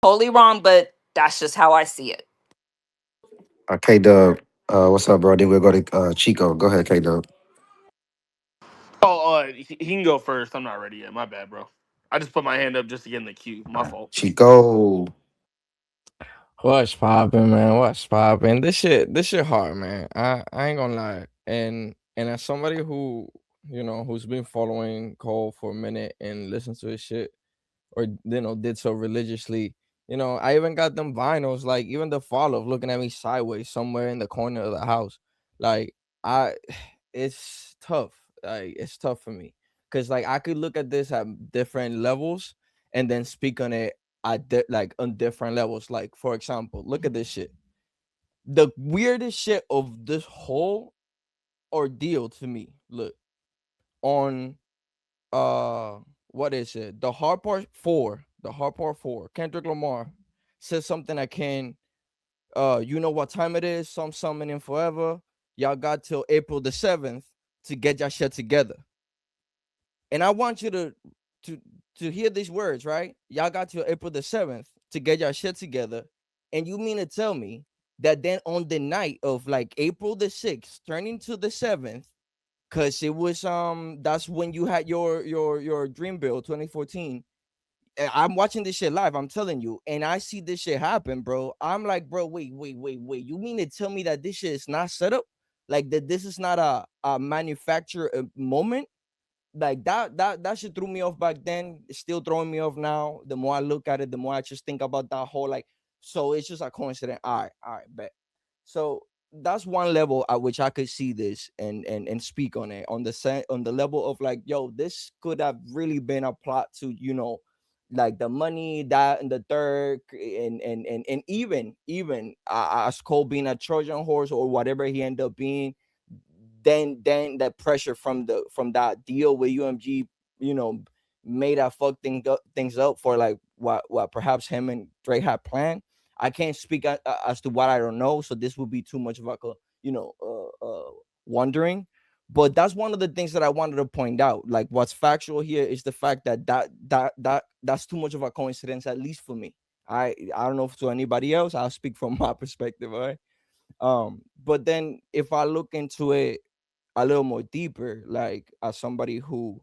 Totally wrong, but that's just how I see it. K Dub, what's up, bro? Then we'll go to Chico. Go ahead, K Dub. Oh, he can go first. I'm not ready yet. My bad, bro. I just put my hand up just to get in the queue. My fault. Chico. What's poppin', man? What's poppin'? This shit hard, man. I ain't gonna lie. And as somebody who who's been following Cole for a minute and listens to his shit, or did so religiously. I even got them vinyls, like even the fall of looking at me sideways somewhere in the corner of the house. Like I it's tough. Like it's tough for me. Cause like I could look at this at different levels and then speak on it like on different levels. Like for example, look at this shit. The weirdest shit of this whole ordeal to me, look, on uh what is it, the hard part 4, Kendrick Lamar says something I can, you know what time it is, some summoning forever, y'all got till April the 7th to get your shit together. And I want you to to hear these words, right? Y'all got till April the 7th to get your shit together. And you mean to tell me that then on the night of like April the 6th turning to the 7th, because it was that's when you had your dream build 2014. I'm watching this shit live, I'm telling you, and I see this shit happen, bro. I'm like, bro, wait, you mean to tell me that this shit is not set up, like that this is not a manufactured moment? Like that shit threw me off back then. It's still throwing me off now. The more I look at it, the more I just think about that whole, like, so it's just a coincidence. All right, bet. So that's one level at which I could see this and speak on it, on on the level of like, yo, this could have really been a plot to, like the money, that and the third, and even as Cole being a Trojan horse or whatever he ended up being, then that pressure from that deal with UMG, you know, made that things up for like what perhaps him and Drake had planned. I can't speak as to what I don't know, so this would be too much of like a, wondering. But that's one of the things that I wanted to point out. Like what's factual here is the fact that that's too much of a coincidence, at least for me. I don't know if to anybody else. I'll speak from my perspective, all right? But then if I look into it a little more deeper, like as somebody who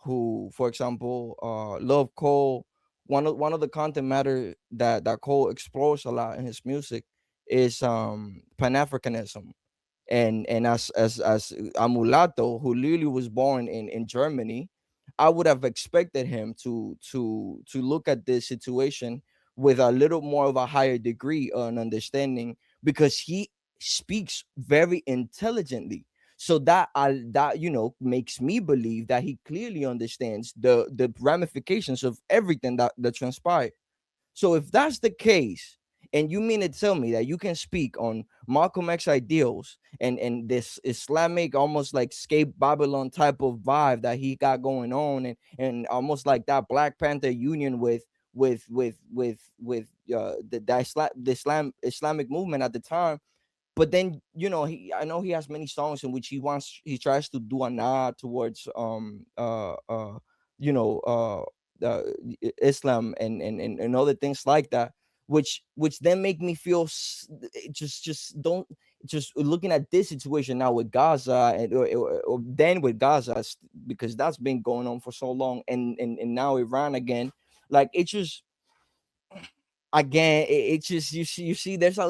for example love Cole, one of the content matter that Cole explores a lot in his music is pan-Africanism. And as a mulatto who literally was born in Germany, I would have expected him to look at this situation with a little more of a higher degree on understanding, because he speaks very intelligently. So that makes me believe that he clearly understands the ramifications of everything that transpired. So if that's the case, and you mean to tell me that you can speak on Malcolm X ideals and this Islamic, almost like escape Babylon type of vibe that he got going on, and almost like that Black Panther union with the Islamic movement at the time. But then I know he has many songs in which he tries to do a nod towards you know uh Islam and other things like that, which then make me feel just don't, just looking at this situation now with Gaza, or then with Gaza, because that's been going on for so long, and now Iran again. Like it just, again, it's just, you see there's a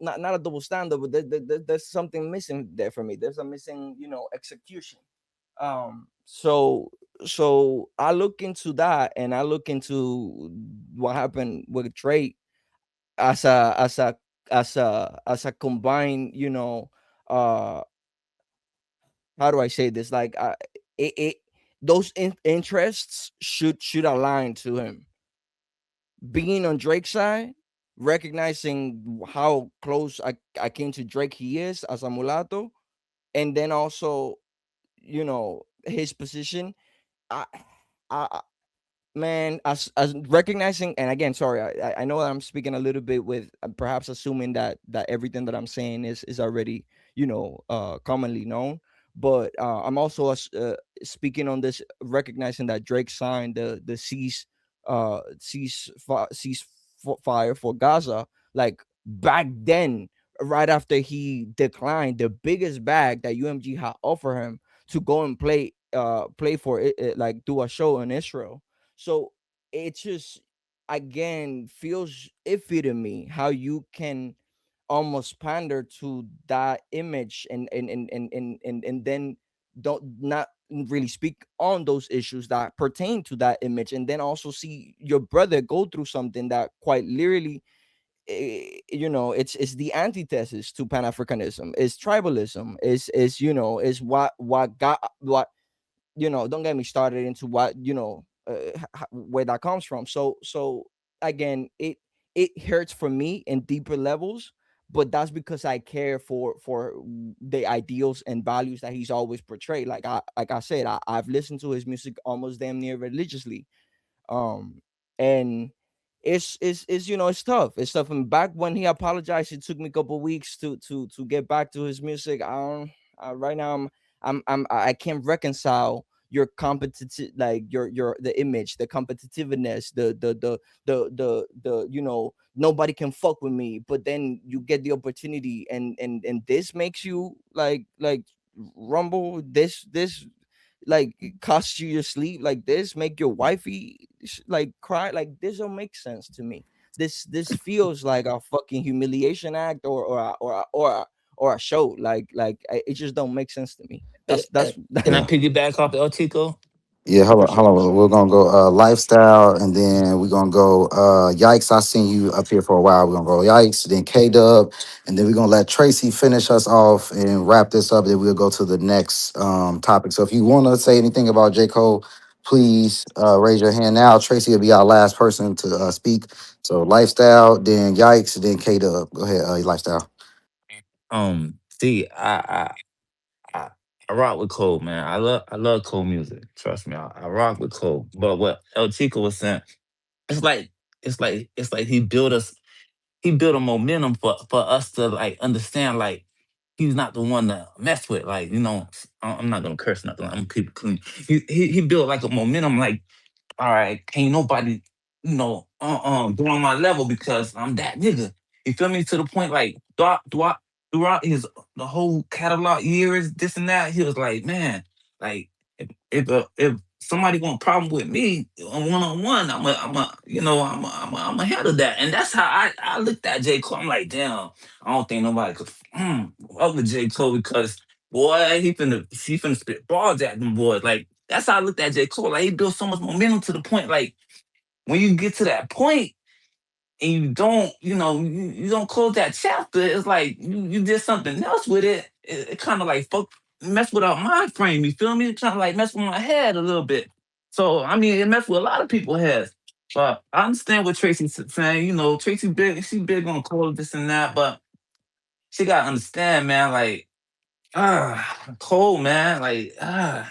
not a double standard, but there's something missing there for me. There's a missing, execution. So I look into that, and I look into what happened with Drake as a combined, uh how do I say this, like, it those interests should align to him being on Drake's side, recognizing how close I came to Drake he is as a mulatto, and then also, his position. I, I man, as recognizing, and again, sorry, I know that I'm speaking a little bit with, perhaps assuming that everything that I'm saying is already, commonly known. But I'm also speaking on this, recognizing that Drake signed the cease ceasefire for Gaza, like back then, right after he declined the biggest bag that UMG had offered him to go and play for it, like do a show in Israel. So it just again feels iffy to me how you can almost pander to that image and then don't not really speak on those issues that pertain to that image, and then also see your brother go through something that quite literally, it's the antithesis to Pan-Africanism, is tribalism, is is what got what don't get me started into what where that comes from. So again, it hurts for me in deeper levels, but that's because I care for the ideals and values that he's always portrayed. Like I said, I've listened to his music almost damn near religiously. And it's it's tough. It's tough. And back when he apologized, it took me a couple weeks to get back to his music. Right now I can't reconcile your competitive, like your the image, the competitiveness, the nobody can fuck with me, but then you get the opportunity, and this makes you like rumble, this like cost you your sleep, like this make your wifey like cry, like this don't make sense to me. This feels like a fucking humiliation act, or a show, it just don't make sense to me. Uh, uh, That's Can I Yeah. piggyback off El Tico? Yeah, hold for on, hold sure. on. We're gonna go lifestyle, and then we're gonna go yikes. I seen you up here for a while. We're gonna go yikes, then K Dub, and then we're gonna let Tracy finish us off and wrap this up. Then we'll go to the next topic. So if you want to say anything about J. Cole, please raise your hand now. Tracy will be our last person to speak. So lifestyle, then yikes, then K Dub. Go ahead, lifestyle. See, I, I rock with Cole, man. I love Cole music. Trust me, I rock with Cole. But what El Chico was saying, it's like it's like he built a momentum for us to like understand like he's not the one to mess with. Like, I'm not gonna curse nothing. I'm gonna keep it clean. He built like a momentum, like, all right, ain't nobody, go on my level because I'm that nigga. You feel me? To the point, like, throughout his the whole catalog years, this and that, he was like, man, like, if somebody want a problem with me on one on one, I'm ahead of that, and that's how I looked at J Cole. I'm like, damn, I don't think nobody could fuck with J Cole because boy, he finna spit balls at them boys. Like that's how I looked at J Cole. Like he built so much momentum to the point, like when you get to that point and you don't, you don't close that chapter, it's like you did something else with it. It kind of like mess with our mind frame. You feel me? It kind of like mess with my head a little bit. So I mean, it messed with a lot of people's heads. But I understand what Tracy's saying. Tracy big, she big on Cole, this and that, but she gotta understand, man. Like Cole, man. Like how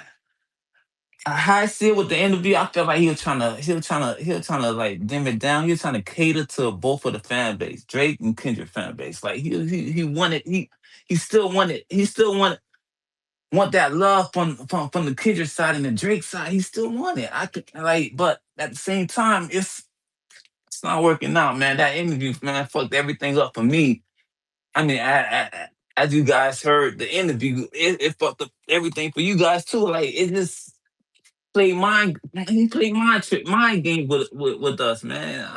I see it with the interview, I felt like he was trying to like dim it down. He was trying to cater to both of the fan base, Drake and Kendrick fan base. Like he wanted he still want that love from the Kendrick side and the Drake side. He still want it. I could like, but at the same time, it's not working out, man. That interview, man, fucked everything up for me. I mean, as you guys heard the interview, it fucked up everything for you guys too. Like it just he played mind game with us, man.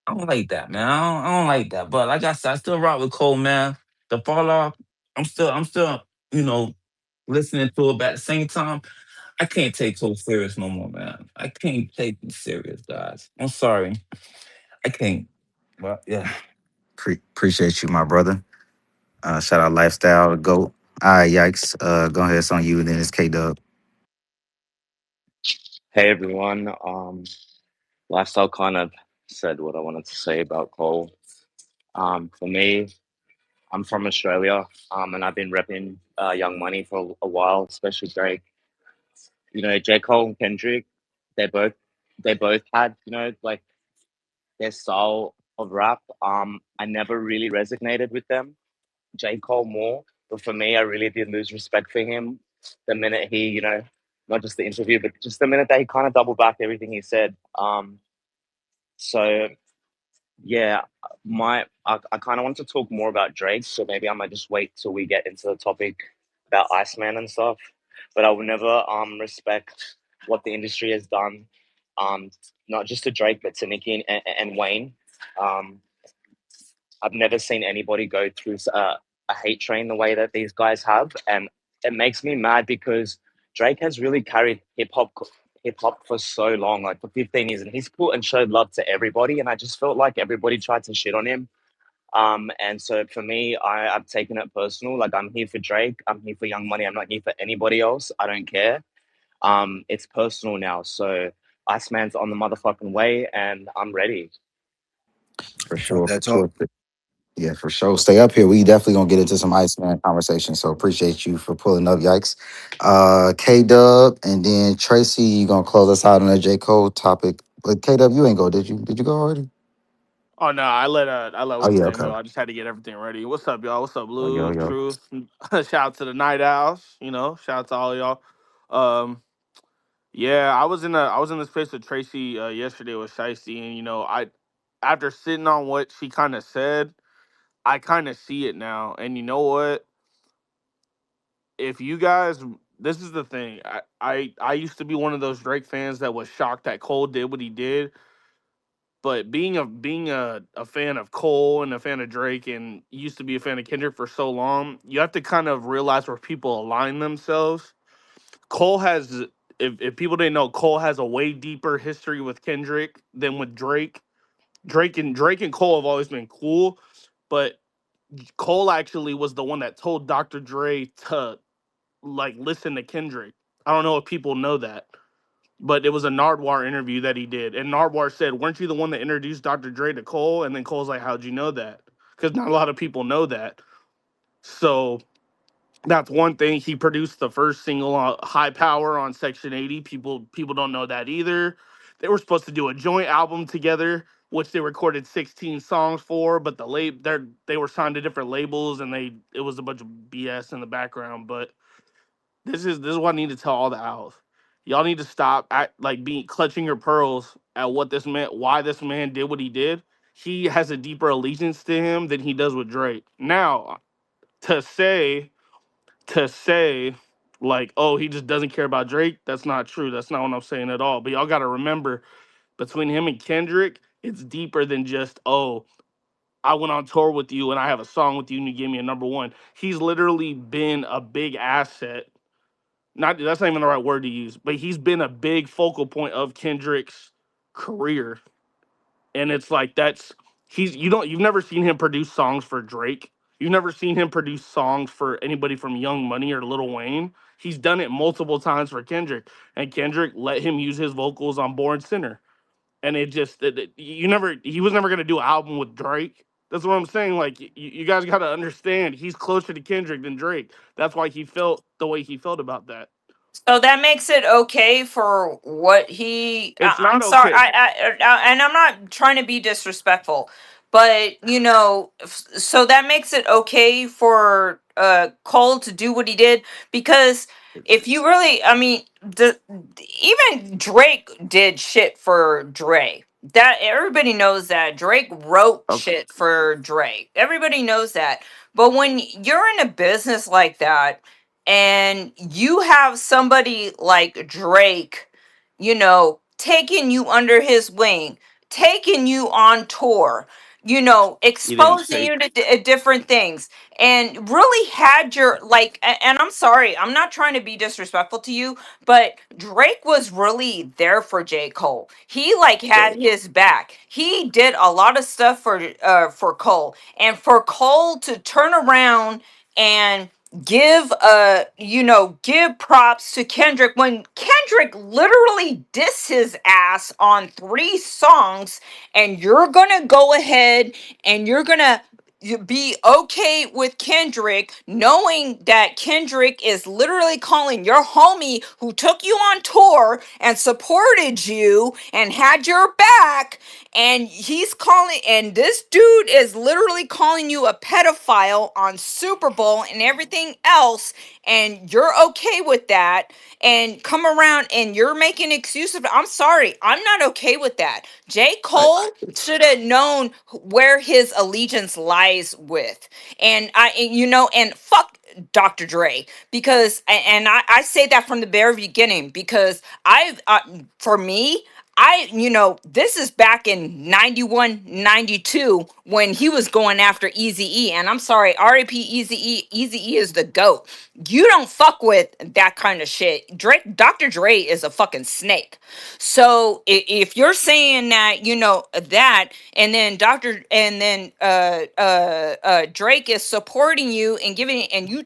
I don't like that, man. I don't like that. But like I said, I still rock with Cole, man. The fall off, I'm still, you know, listening to it, but at the same time, I can't take Cole serious no more, man. I can't take him serious, guys. I'm sorry. I can't. But yeah. Appreciate you, my brother. Shout out lifestyle, go. All right, yikes. Go ahead, it's on you, and then it's K Dub. Hey everyone. Lifestyle kind of said what I wanted to say about Cole. For me, I'm from Australia, and I've been repping Young Money for a while, especially Drake. J Cole and Kendrick, they both they both had like their style of rap. I never really resonated with them. J Cole more, but for me, I really did lose respect for him the minute he not just the interview, but just the minute that he kind of doubled back everything he said. So yeah, I kind of want to talk more about Drake, so maybe I might just wait till we get into the topic about Iceman and stuff. But I will never respect what the industry has done, um, not just to Drake but to Nicki and Wayne. Um, I've never seen anybody go through a hate train the way that these guys have, and it makes me mad because Drake has really carried hip hop for so long, like for 15 years, and he's put and showed love to everybody, and I just felt like everybody tried to shit on him. And so for me, I've taken it personal. Like I'm here for Drake, I'm here for Young Money, I'm not here for anybody else. I don't care. It's personal now, so Iceman's on the motherfucking way, and I'm ready. For Talk sure, for that talk. sure. Yeah, for sure. Stay up here. We definitely gonna get into some Iceman conversation. So appreciate you for pulling up. Yikes. K Dub and then Tracy, you gonna close us out on that J. Cole topic. But K Dub, you ain't go, did you? Did you go already? Oh no, I let Oh what's his yeah, name okay. go. I just had to get everything ready. What's up, y'all? What's up, Oh yo, Blue, yo. Truth? Shout out to the Night Owls. Shout out to all y'all. Um, yeah, I was in the space with Tracy yesterday with Shiesty, and I after sitting on what she kind of said, I kind of see it now. And you know what? If you guys, this is the thing. I used to be one of those Drake fans that was shocked that Cole did what he did. But being a fan of Cole and a fan of Drake and used to be a fan of Kendrick for so long, you have to kind of realize where people align themselves. Cole has, if people didn't know, Cole has a way deeper history with Kendrick than with Drake. Drake and Cole have always been cool, but Cole actually was the one that told Dr. Dre to like listen to Kendrick. I don't know if people know that, but it was a Nardwar interview that he did, and Nardwar said, "Weren't you the one that introduced Dr. Dre to Cole?" And then Cole's like, "How'd you know that?" Because not a lot of people know that. So that's one thing. He produced the first single, "High Power," on Section 80. People don't know that either. They were supposed to do a joint album together, which they recorded 16 songs for, but they were signed to different labels, and it was a bunch of BS in the background. But this is what I need to tell all the owls. Y'all need to stop like being clutching your pearls at what this man, why this man did what he did. He has a deeper allegiance to him than he does with Drake. Now, to say to say like, oh, he just doesn't care about Drake, that's not true. That's not what I'm saying at all. But y'all got to remember, between him and Kendrick, it's deeper than just, oh, I went on tour with you and I have a song with you and you gave me a number one. He's literally been a big asset, not that's not even the right word to use, but he's been a big focal point of Kendrick's career. And it's like you've never seen him produce songs for Drake. You've never seen him produce songs for anybody from Young Money or Lil Wayne. He's done it multiple times for Kendrick, and Kendrick let him use his vocals on Born Sinner. And he was never gonna do an album with Drake. That's what I'm saying. Like you guys got to understand, he's closer to Kendrick than Drake. That's why he felt the way he felt about that. So that makes it okay for what he. It's I'm not sorry, okay. and I'm not trying to be disrespectful, but so that makes it okay for Cole to do what he did, because if you really, I mean, even Drake did shit for Dre. That everybody knows that Drake wrote Okay. shit for Drake. Everybody knows that. But when you're in a business like that, and you have somebody like Drake, taking you under his wing, taking you on tour, He didn't exposing take. you to different things, and really had your like. And I'm sorry, I'm not trying to be disrespectful to you, but Drake was really there for J. Cole. He like had his back. He did a lot of stuff for Cole, and for Cole to turn around and give props to Kendrick when Kendrick literally diss his ass on 3 songs, and you're gonna go ahead and you're gonna you be okay with Kendrick, knowing that Kendrick is literally calling your homie who took you on tour and supported you and had your back, and he's calling, and this dude is literally calling you a pedophile on Super Bowl and everything else, and you're okay with that, and come around and you're making excuses. I'm sorry, I'm not okay with that. J. I Cole should have known where his allegiance lies with. And fuck Dr. Dre, because I say that from the very beginning, because for me, this is back in 91, 92 when he was going after Easy E. And I'm sorry, RAP Easy E. Easy E is the GOAT. You don't fuck with that kind of shit. Dr. Dre is a fucking snake. So if you're saying that, that, and then Drake is supporting you and giving, and you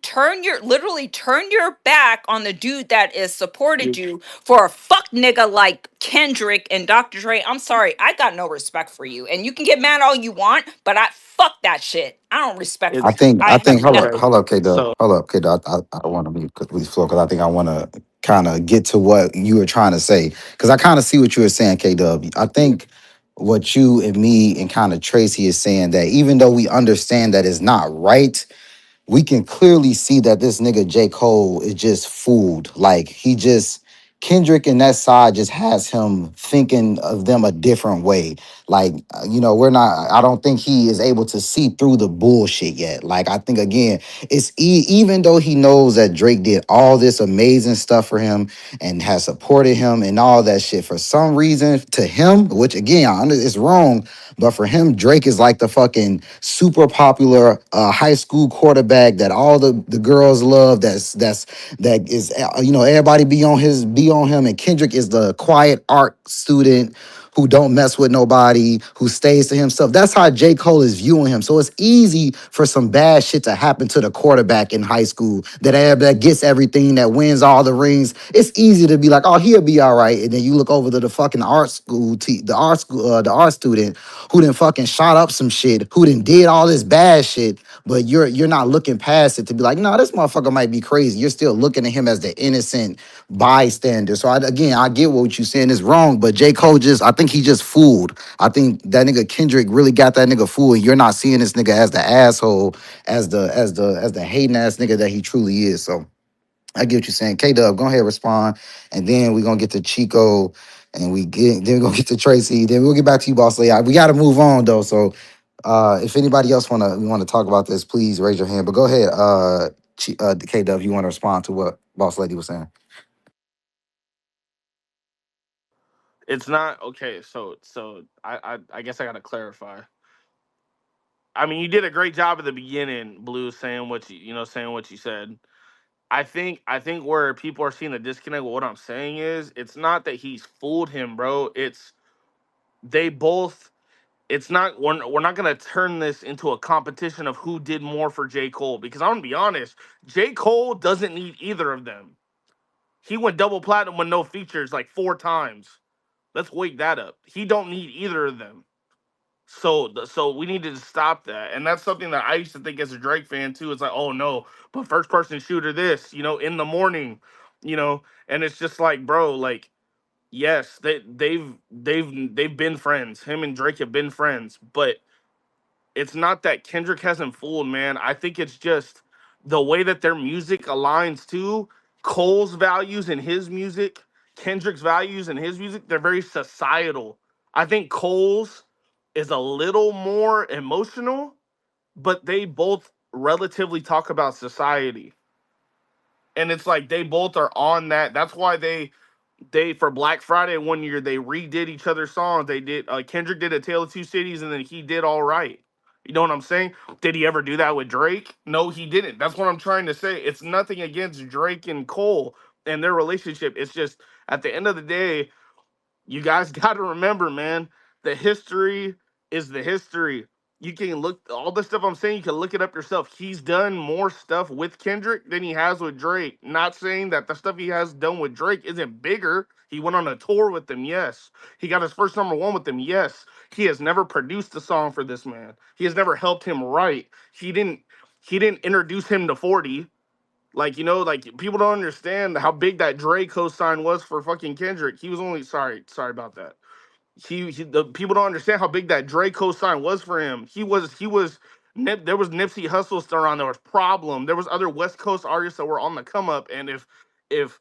literally turn your back on the dude that is supported you for a fuck nigga like Kendrick and Dr. Dre. I'm sorry, I got no respect for you. And you can get mad all you want, but I fuck that shit. I don't respect I for it's you. think I I have think okay. nothing. hold up, K Dub. So Hold up, K Dub. I don't want to be with floor because I think I want to kind of get to what you were trying to say. Because I kind of see what you were saying, K Dub. I think what you and me and kind of Tracy is saying, that even though we understand that it's not right, we can clearly see that this nigga J. Cole is just fooled. Like, he just, Kendrick and that side just has him thinking of them a different way. Like, we're not, I don't think he is able to see through the bullshit yet. Like, I think, again, even though he knows that Drake did all this amazing stuff for him and has supported him and all that shit, for some reason, to him, which again, it's wrong, but for him, Drake is like the fucking super popular high school quarterback that all the girls love. That is, everybody be on him. And Kendrick is the quiet art student who don't mess with nobody, who stays to himself. That's how J. Cole is viewing him. So it's easy for some bad shit to happen to the quarterback in high school that gets everything, that wins all the rings. It's easy to be like, oh, he'll be all right. And then you look over to the fucking art school, the art student who done fucking shot up some shit, who done did all this bad shit, but you're not looking past it to be like, no, this motherfucker might be crazy. You're still looking at him as the innocent bystander. So again, I get what you're saying is wrong, but J. Cole I think he just fooled. I think that nigga Kendrick really got that nigga fooled. You're not seeing this nigga as the asshole, as the hating ass nigga that he truly is. So I get what you're saying. K Dub, go ahead, respond, and then we're gonna get to Chico, and then we're gonna get to Tracy. Then we'll get back to you, boss lady. We gotta move on though. So if anybody else wanna talk about this, please raise your hand. But go ahead, K Dub, you wanna respond to what boss lady was saying? it's not okay. So I guess I gotta clarify. I mean, you did a great job at the beginning, Blue, saying what saying what you said. I think where people are seeing the disconnect with what I'm saying is it's not that he's fooled him, bro. It's they both. It's not we're not gonna turn this into a competition of who did more for J. Cole, because I'm gonna be honest, J. Cole doesn't need either of them. He went double platinum with no features like 4 times. Let's wake that up. He don't need either of them. So we need to stop that, and that's something that I used to think as a Drake fan too. It's like, oh no, but first person shooter this, in the morning, and it's just like, bro, like, yes, they've been friends. Him and Drake have been friends, but it's not that Kendrick hasn't fooled, man. I think it's just the way that their music aligns to Cole's values and his music, Kendrick's values and his music. They're very societal. I think Cole's is a little more emotional, but they both relatively talk about society. And it's like they both are on that. That's why they for Black Friday one year they redid each other's songs. They did Kendrick did A Tale of Two Cities, and then he did All Right. You know what I'm saying? Did he ever do that with Drake? No, he didn't. That's what I'm trying to say. It's nothing against Drake and Cole and their relationship. It's just at the end of the day, you guys got to remember, man, the history is the history. you can look all the stuff I'm saying. You can look it up yourself. He's done more stuff with Kendrick than he has with Drake. Not saying that the stuff he has done with Drake isn't bigger. He went on a tour with them. Yes, he got his first #1 with them. Yes, he has never produced a song for this man. He has never helped him write. He didn't introduce him to 40. Like, like people don't understand how big that Drake co-sign was for fucking Kendrick. He was only sorry about that. The people don't understand how big that Drake co-sign was for him. There was Nipsey Hussle still on. There was Problem. There was other West Coast artists that were on the come up. And if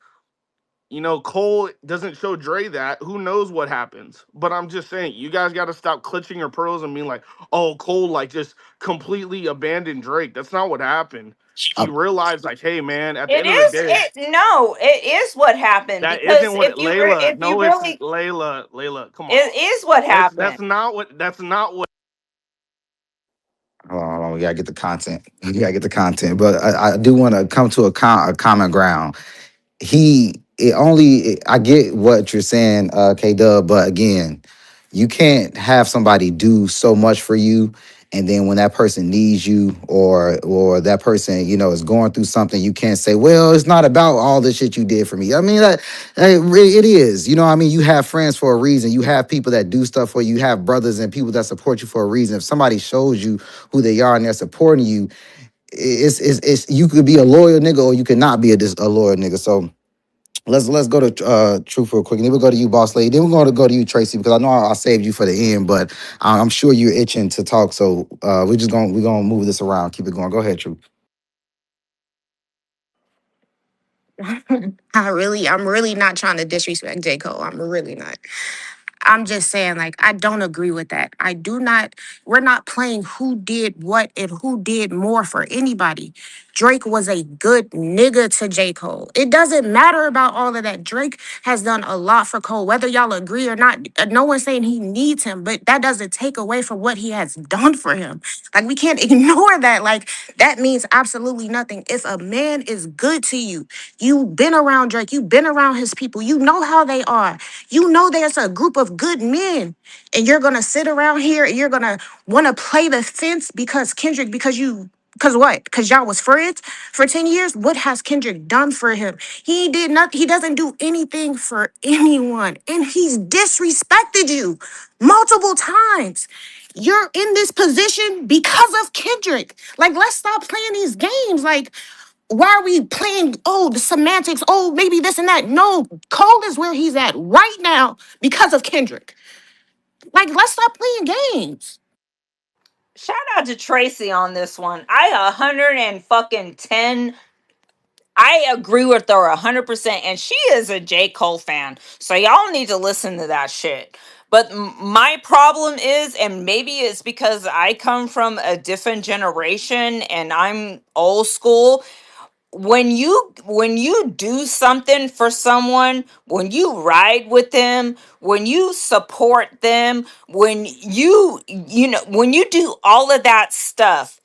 Cole doesn't show Dre that, who knows what happens? But I'm just saying, you guys got to stop clutching your pearls and being like, oh, Cole like just completely abandoned Drake. That's not what happened. He realized like, hey man, at the It end of the is day, no, it is what happened that because isn't what Layla. if you No, it's really, Layla. Come on. it is what That's happened. not what. That's not what. Hold on, we gotta get the content. We gotta get the content, but I do want to come to a common ground. I get what you're saying, K Dub, but again, you can't have somebody do so much for you, and then when that person needs you, or that person is going through something, you can't say, well, it's not about all the shit you did for me. I mean, it is. I mean, you have friends for a reason. You have people that do stuff for you. You have brothers and people that support you for a reason. If somebody shows you who they are and they're supporting you, it's you could be a loyal nigga or you could not be a loyal nigga. So let's go to Truth real quick, and then we'll go to you, Boss Lady. Then we're going to go to you, Tracy, because I know I saved you for the end, but I'm sure you're itching to talk. So we're gonna move this around. Keep it going. Go ahead, Truth. I'm really not trying to disrespect J. Cole. I'm really not. I'm just saying, like, I don't agree with that. I do not, we're not playing who did what and who did more for anybody. Drake was a good nigga to J. Cole. It doesn't matter about all of that. Drake has done a lot for Cole, whether y'all agree or not. No one's saying he needs him, but that doesn't take away from what he has done for him. Like, we can't ignore that. Like, that means absolutely nothing. If a man is good to you, you've been around Drake, you've been around his people, you know how they are. You know there's a group of good men, and you're gonna sit around here and you're gonna want to play the fence because Kendrick, because what? Because y'all was friends for 10 years? What has Kendrick done for him? He did not, he doesn't do anything for anyone. And he's disrespected you multiple times. You're in this position because of Kendrick. Like, let's stop playing these games. Like, why are we playing, oh, the semantics, oh, maybe this and that? No, Cole is where he's at right now because of Kendrick. Like, let's stop playing games. Shout out to Tracy on this one. I 110. I agree with her 100%, and she is a J. Cole fan, so y'all need to listen to that shit. But my problem is, and maybe it's because I come from a different generation and I'm old school. When you do something for someone, when you ride with them, when you support them, when you do all of that stuff,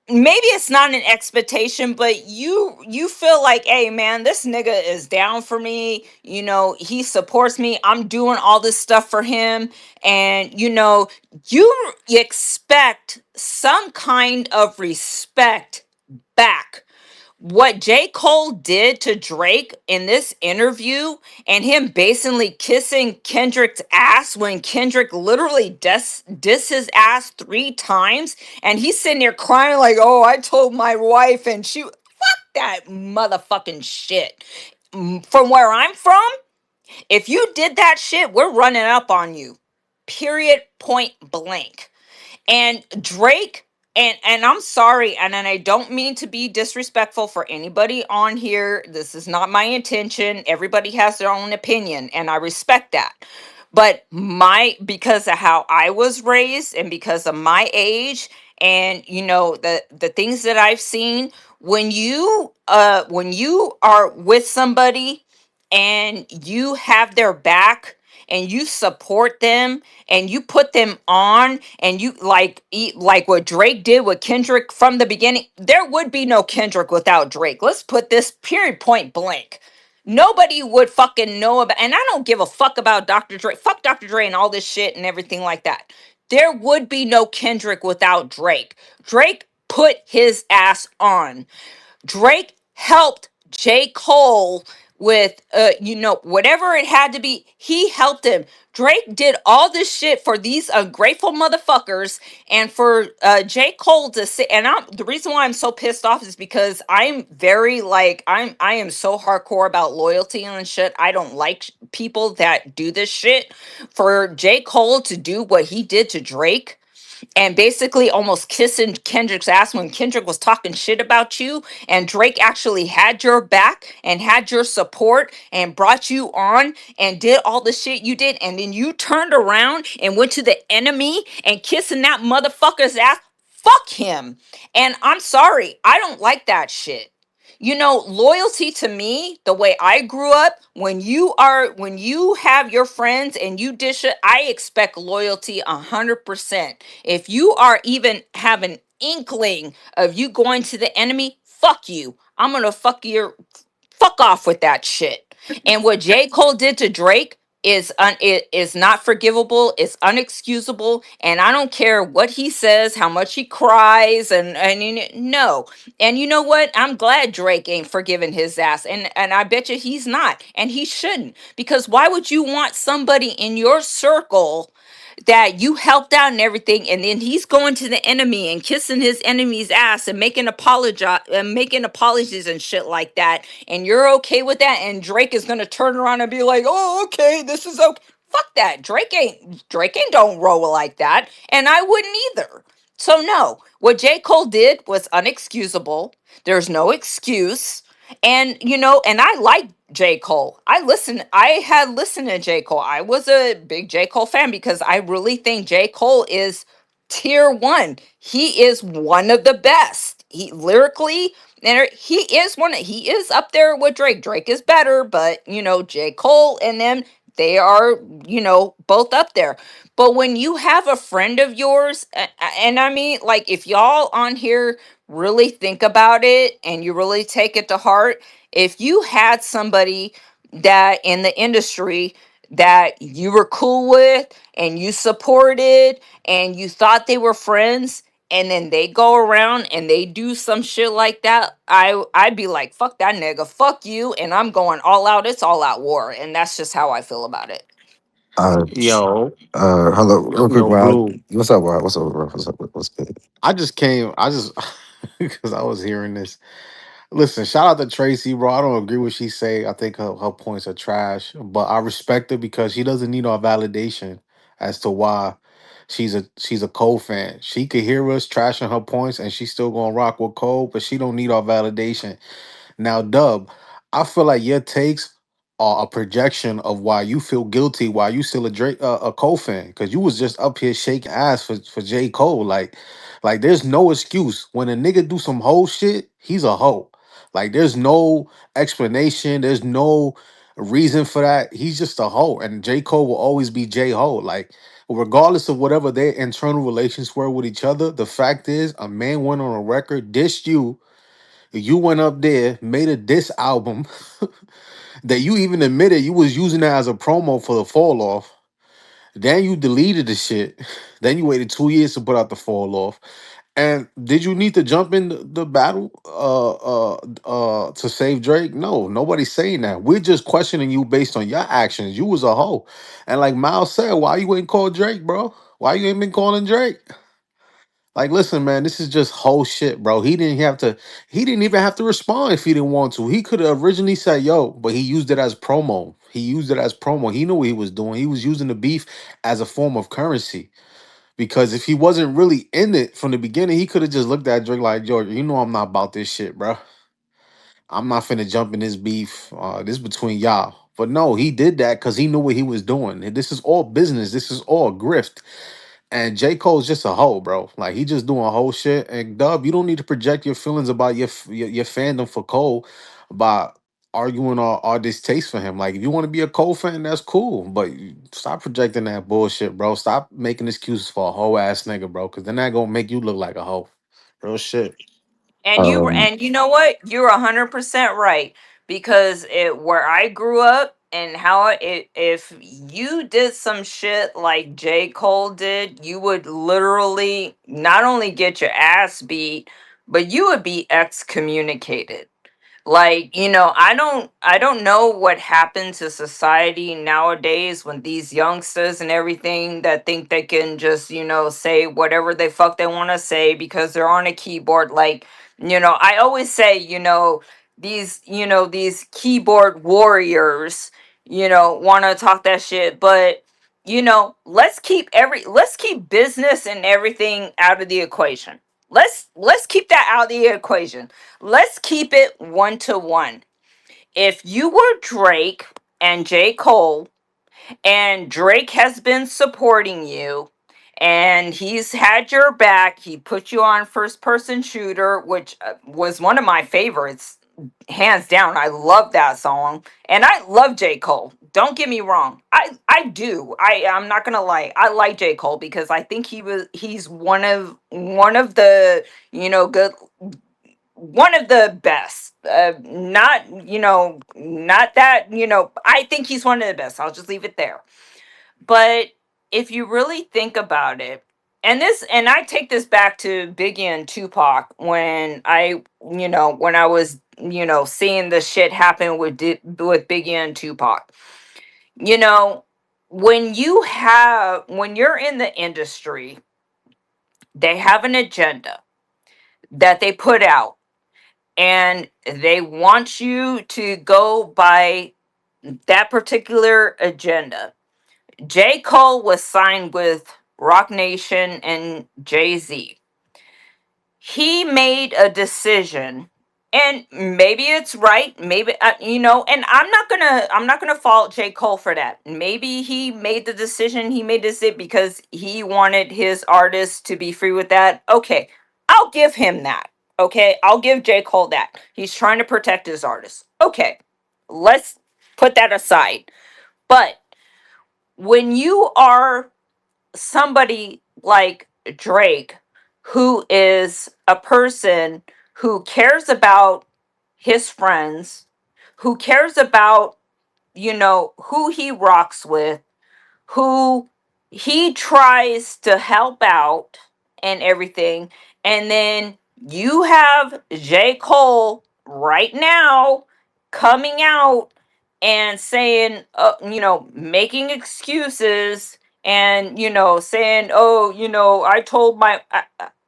maybe it's not an expectation, but you feel like, hey man, this nigga is down for me, he supports me, I'm doing all this stuff for him, and you expect some kind of respect back. What J. Cole did to Drake in this interview, and him basically kissing Kendrick's ass when Kendrick literally diss his ass 3 times, and he's sitting there crying like, oh, I told my wife, and she, fuck that motherfucking shit. From where I'm from, if you did that shit, we're running up on you. Period, point blank. And Drake, and I'm sorry, and I don't mean to be disrespectful for anybody on here. This is not my intention. Everybody has their own opinion, and I respect that. But because of how I was raised and because of my age, and the things that I've seen, when you are with somebody and you have their back and you support them and you put them on, and you like what Drake did with Kendrick from the beginning, there would be no Kendrick without Drake. Let's put this period, point blank. Nobody would fucking know about, and I don't give a fuck about Dr. Dre. Fuck Dr. Dre and all this shit and everything like that. there would be no Kendrick without Drake. Drake put his ass on. Drake helped J. Cole with whatever it had to be. He helped him. Drake did all this shit for these ungrateful motherfuckers, and for J. Cole to say, and the reason why I'm so pissed off is because I'm very like I am so hardcore about loyalty and shit. I don't like people that do this shit. For J. Cole to do what he did to Drake and basically almost kissing Kendrick's ass when Kendrick was talking shit about you, and Drake actually had your back and had your support and brought you on and did all the shit you did, and then you turned around and went to the enemy and kissing that motherfucker's ass. Fuck him. And I'm sorry, I don't like that shit. Loyalty to me, the way I grew up, when you have your friends and you dish it, I expect loyalty 100%. If you are even have an inkling of you going to the enemy, fuck you. I'm gonna fuck off with that shit. And what J. Cole did to Drake it is not forgivable. It's unexcusable. And I don't care what he says, how much he cries, no. And you know what? I'm glad Drake ain't forgiven his ass. And I bet you he's not. And he shouldn't. Because why would you want somebody in your circle that you helped out and everything, and then he's going to the enemy and kissing his enemy's ass and making apologies and shit like that, and you're okay with that, and Drake is gonna turn around and be like, oh, okay, this is okay. Fuck that. Drake ain't don't roll like that, and I wouldn't either. So no, what J. Cole did was unexcusable. There's no excuse. And and I like J. Cole. I had listened to J. Cole. I was a big J. Cole fan because I really think J. Cole is tier one. He is one of the best. He lyrically, and he is up there with Drake. Drake is better, but J. Cole and them, they are, both up there. But when you have a friend of yours, and I mean, like, if y'all on here really think about it and you really take it to heart, if you had somebody that in the industry that you were cool with and you supported and you thought they were friends, and then they go around and they do some shit like that, I'd be like, fuck that nigga, fuck you, and I'm going all out. It's all out war, and that's just how I feel about it. Uh, Yo, hello, real quick, yo, Wild. Blue. What's up, Wild? What's up, bro? What's up? What's good? I just because I was hearing this. Listen, shout out to Tracy, bro. I don't agree with she say. I think her points are trash, but I respect her because she doesn't need our validation as to why she's a Cole fan. She could hear us trashing her points, and she's still gonna rock with Cole, but she don't need our validation. Now, Dub, I feel like your takes are a projection of why you feel guilty, why you still a Cole fan, because you was just up here shaking ass for J. Cole. Like there's no excuse when a nigga do some hoe shit. He's a hoe. Like there's no explanation. There's no reason for that. He's just a hoe, and J. Cole will always be J. Ho. Like regardless of whatever their internal relations were with each other, the fact is a man went on a record, dissed you, you went up there, made a diss album that you even admitted you was using that as a promo for the fall off. Then you deleted the shit. Then you waited 2 years to put out the fall off. And did you need to jump in the battle to save Drake? No, nobody's saying that. We're just questioning you based on your actions. You was a hoe. And like Miles said, why you ain't called Drake, bro? Why you ain't been calling Drake? Like, listen, man, this is just whole shit, bro. He didn't even have to respond if he didn't want to. He could have originally said, yo, but he used it as promo. He used it as promo. He knew what he was doing. He was using the beef as a form of currency. Because if he wasn't really in it from the beginning, he could have just looked at Drake like, George, you know I'm not about this shit, bro. I'm not finna jump in this beef. This between y'all. But no, he did that because he knew what he was doing. And this is all business. This is all grift. And J. Cole's just a hoe, bro. Like he just doing whole shit. And Dub, you don't need to project your feelings about your fandom for Cole by arguing or distaste for him. Like if you want to be a Cole fan, that's cool. But stop projecting that bullshit, bro. Stop making excuses for a hoe ass nigga, bro. Cause then that gonna make you look like a hoe. Real shit. And Um, you know what? You're 100% right, because where I grew up, and how it, if you did some shit like J. Cole did, you would literally not only get your ass beat, but you would be excommunicated. Like, I don't know what happened to society nowadays when these youngsters and everything that think they can just, say whatever they fuck they want to say because they're on a keyboard. Like, I always say, these keyboard warriors, want to talk that shit, but let's keep business and everything out of the equation. Let's keep that out of the equation. Let's keep it 1-to-1. If you were Drake and J. Cole, and Drake has been supporting you, and he's had your back, he put you on first person shooter, which was one of my favorites, hands down. I love that song, and I love J. Cole. Don't get me wrong. I do. I'm not gonna lie. I like J. Cole because I think he's one of the good, one of the best. Not that, I think he's one of the best. I'll just leave it there. But if you really think about it, and I take this back to Biggie and Tupac when I was, seeing the shit happen with Biggie and Tupac. You know, when you're in the industry, they have an agenda that they put out, and they want you to go by that particular agenda. J. Cole was signed with Rock Nation and Jay Z. He made a decision, and maybe it's right, maybe and I'm not gonna fault J. Cole for that. Maybe he made the decision, he made this it because he wanted his artists to be free with that. Okay, I'll give him that. Okay, I'll give J. Cole that. He's trying to protect his artists. Okay, let's put that aside. But when you are somebody like Drake, who is a person who cares about his friends, who cares about, who he rocks with, who he tries to help out and everything. And then you have J. Cole right now coming out and saying, making excuses and, saying, oh, I told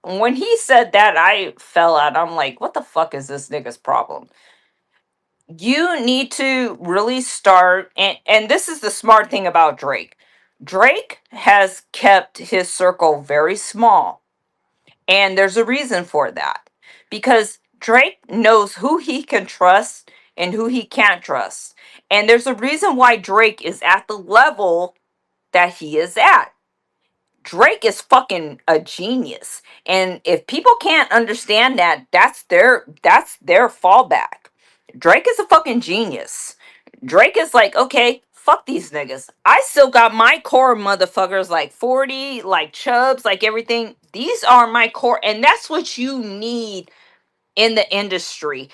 when he said that, I fell out. I'm like, what the fuck is this nigga's problem? You need to really start, and this is the smart thing about Drake. Drake has kept his circle very small, and there's a reason for that, because Drake knows who he can trust and who he can't trust, and there's a reason why Drake is at the level that he is at. Drake is fucking a genius. And if people can't understand that, that's their fallback. Drake is a fucking genius. Drake is like, okay, fuck these niggas. I still got my core motherfuckers like 40, like Chubbs, like everything. These are my core, and that's what you need in the industry.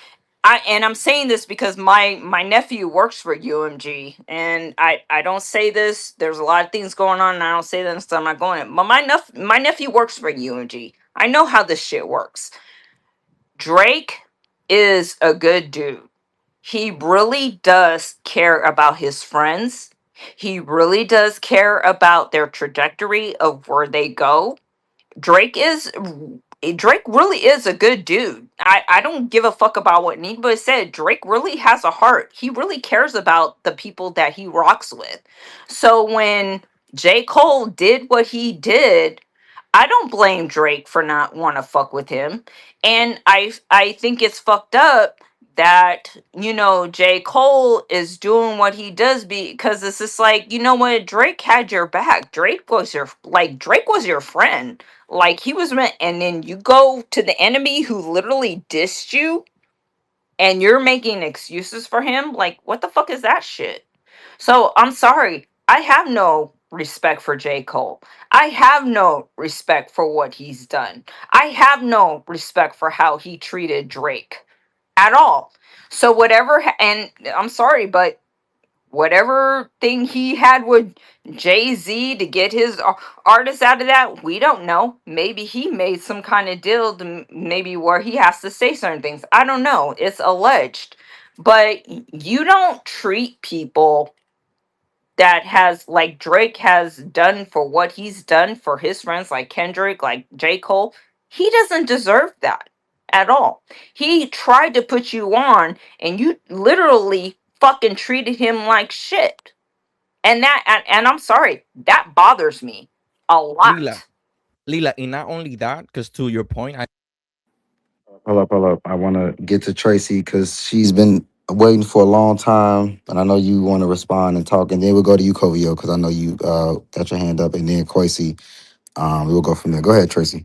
I'm saying this because my nephew works for UMG, and I don't say this. There's a lot of things going on, and I don't say this, so I'm not going. But my nephew works for UMG. I know how this shit works. Drake is a good dude. He really does care about his friends. He really does care about their trajectory of where they go. Drake is Drake really is a good dude. I don't give a fuck about what anybody said. Drake really has a heart. He really cares about the people that he rocks with. So when J. Cole did what he did, I don't blame Drake for not want to fuck with him. And I think it's fucked up that, J. Cole is doing what he does because it's just like, you know what, Drake had your back. Drake was your friend. Like, he was meant, and then you go to the enemy who literally dissed you, and you're making excuses for him. Like, what the fuck is that shit? So I'm sorry. I have no respect for J. Cole. I have no respect for what he's done. I have no respect for how he treated Drake at all. So and I'm sorry, but whatever thing he had with Jay-Z to get his artists out of that, we don't know. Maybe he made some kind of deal to maybe where he has to say certain things. I don't know. It's alleged. But you don't treat people that has like Drake has done for what he's done for his friends like Kendrick, like J. Cole. He doesn't deserve that at all. He tried to put you on and you literally fucking treated him like shit. And and I'm sorry, that bothers me a Lila, lot. Lila, and not only that, because to your point, Hold up, hold up. I want to get to Tracy because she's been waiting for a long time, and I know you want to respond and talk, and then we'll go to you, Covio, because I know you got your hand up, and then Quasi. We'll go from there. Go ahead, Tracy.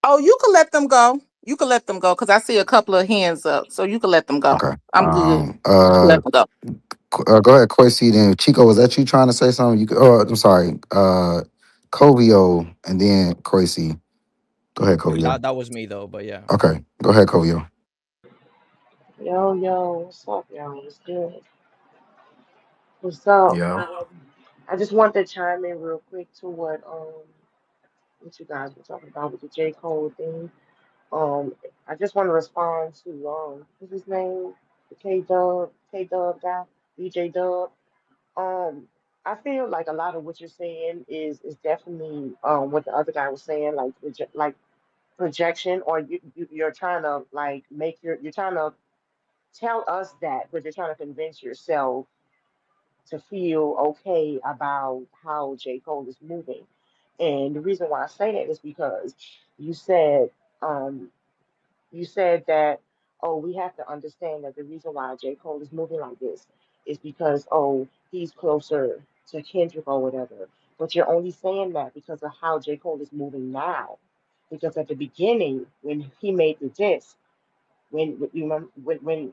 Oh, you can let them go. You can let them go because I see a couple of hands up. So you can let them go. Okay. I'm good. Let them go. Go ahead, Quasi. Then Chico, was that you trying to say something? You could. Oh, I'm sorry. Covio, and then Quasi. Go ahead, Covio. that was me though. But yeah, Okay. Go ahead, Covio. Yo, yo, what's up, y'all? What's good? What's up? Yeah. I just wanted to chime in real quick to what you guys were talking about with the J. Cole thing. I just want to respond to what's his name? The K Dub guy, DJ Dub. Um, I feel like a lot of what you're saying is definitely what the other guy was saying, like like projection, or you're trying to like you're trying to tell us that, but you're trying to convince yourself to feel okay about how J. Cole is moving. And the reason why I say that is because you said um you said that, oh, we have to understand that the reason why J. Cole is moving like this is because, oh, he's closer to Kendrick or whatever. But you're only saying that because of how J. Cole is moving now. Because at the beginning, when he made the diss, when you remember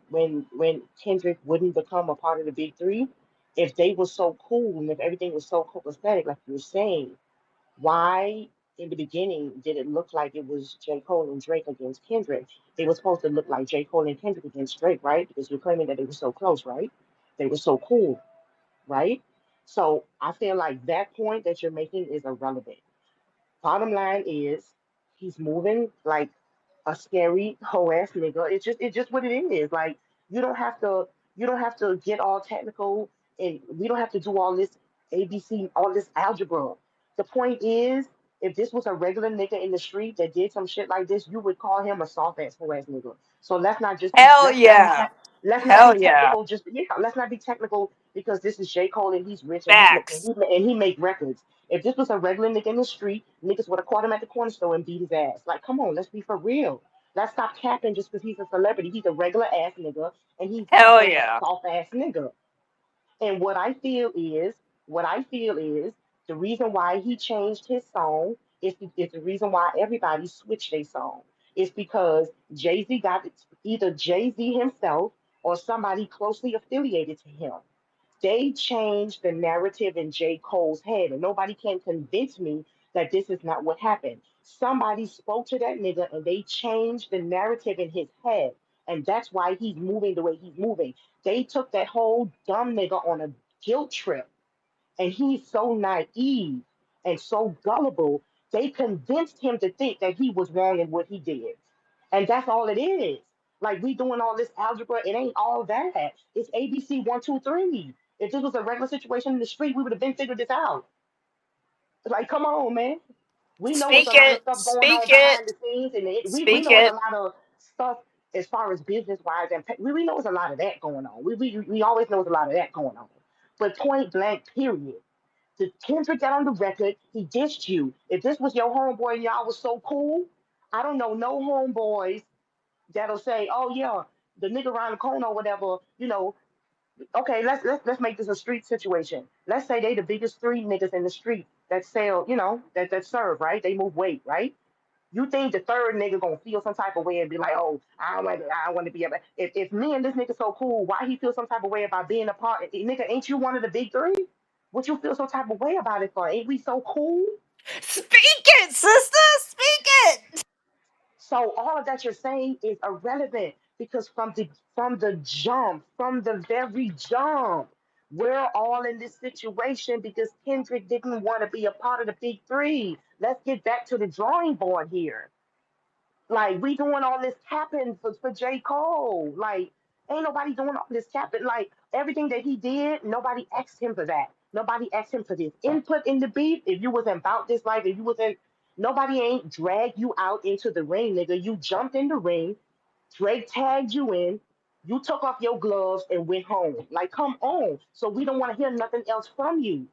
when Kendrick wouldn't become a part of the big three, if they were so cool and if everything was so copacetic, like you were saying, why in the beginning did it look like it was J. Cole and Drake against Kendrick? It was supposed to look like J. Cole and Kendrick against Drake, right? Because you're claiming that they were so close, right? They were so cool, right? So I feel like that point that you're making is irrelevant. Bottom line is he's moving like a scary hoe ass nigga. It's just what it is. Like you don't have to get all technical and we don't have to do all this ABC, all this algebra. The point is, if this was a regular nigga in the street that did some shit like this, you would call him a soft ass hoe ass nigga. So Hell yeah. let's not be Hell yeah. technical. Just yeah, let's not be technical because this is J Cole and he's rich and Facts. and he make records. If this was a regular nigga in the street, niggas would have caught him at the corner store and beat his ass. Like, come on, let's be for real. Let's stop capping just because he's a celebrity. He's a regular ass nigga, and he's Hell also a yeah. soft ass nigga. And what I feel is the reason why he changed his song is the reason why everybody switched their song. It's because Jay Z got it, either Jay Z himself or somebody closely affiliated to him. They changed the narrative in J. Cole's head, and nobody can convince me that this is not what happened. Somebody spoke to that nigga and they changed the narrative in his head, and that's why he's moving the way he's moving. They took that whole dumb nigga on a guilt trip, and he's so naive and so gullible, they convinced him to think that he was wrong in what he did. And that's all it is. Like we doing all this algebra, it ain't all that. It's ABC 1, 2, 3. If this was a regular situation in the street, we would have been figured this out. Like, come on, man. We know it's Speak a lot of it. stuff going Speak on behind it. the scenes, and we Speak know it's a it. lot of stuff as far as business wise, and we know it's a lot of that going on. We always know it's a lot of that going on. But point blank, period. The Kendrick got on the record. He dissed you. If this was your homeboy and y'all was so cool, I don't know no homeboys that'll say, "Oh yeah, the nigga around the corner or whatever." Okay, let's make this a street situation. Let's say they the biggest three niggas in the street that sell, that serve, right? They move weight, right? You think the third nigga gonna feel some type of way and be like, "Oh, I don't want to be able." If me and this nigga so cool, why he feel some type of way about being a part? Nigga, ain't you one of the big three? What you feel some type of way about it for? Ain't we so cool? Speak it, sister. Speak it. So all of that you're saying is irrelevant because from the very jump, we're all in this situation because Kendrick didn't want to be a part of the big three. Let's get back to the drawing board here. Like we doing all this capping for J. Cole. Like ain't nobody doing all this capping. Like everything that he did, nobody asked him for that. Nobody asked him for this input in the beef. If you wasn't about this life, if you wasn't, nobody ain't dragged you out into the ring, nigga. You jumped in the ring. Drake tagged you in. You took off your gloves and went home. Like, come on. So we don't want to hear nothing else from you.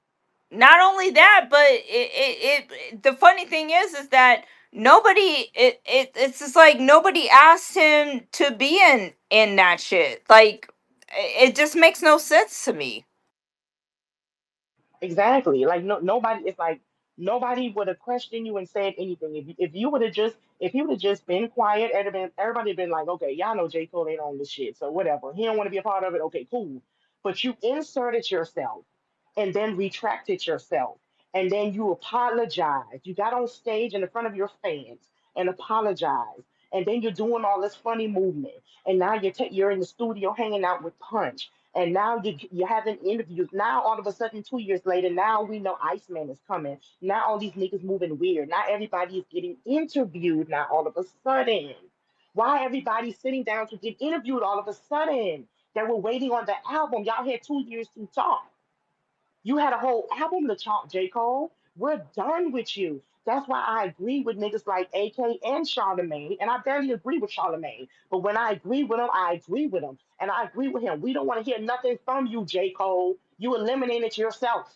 Not only that, but the funny thing is that nobody it's just like nobody asked him to be in that shit. Like it just makes no sense to me. Exactly. Like no, nobody. It's like nobody would have questioned you and said anything. If you would have just if he would have just been quiet, everybody been like, okay, y'all know J Cole ain't on this shit, so whatever. He don't want to be a part of it. Okay, cool. But you inserted yourself, and then retracted yourself, and then you apologized. You got on stage in the front of your fans and apologized, and then you're doing all this funny movement, and now you're in the studio hanging out with Punch and now you're having interviews. Now all of a sudden, 2 years later, now we know Iceman is coming. Now all these niggas moving weird. Now everybody is getting interviewed. Now all of a sudden, why everybody sitting down to get interviewed all of a sudden? They were waiting on the album. Y'all had 2 years to talk. You had a whole album to chop, J. Cole. We're done with you. That's why I agree with niggas like AK and Charlemagne. And I barely agree with Charlemagne. But when I agree with him, I agree with him. And I agree with him. We don't want to hear nothing from you, J. Cole. You eliminated yourself.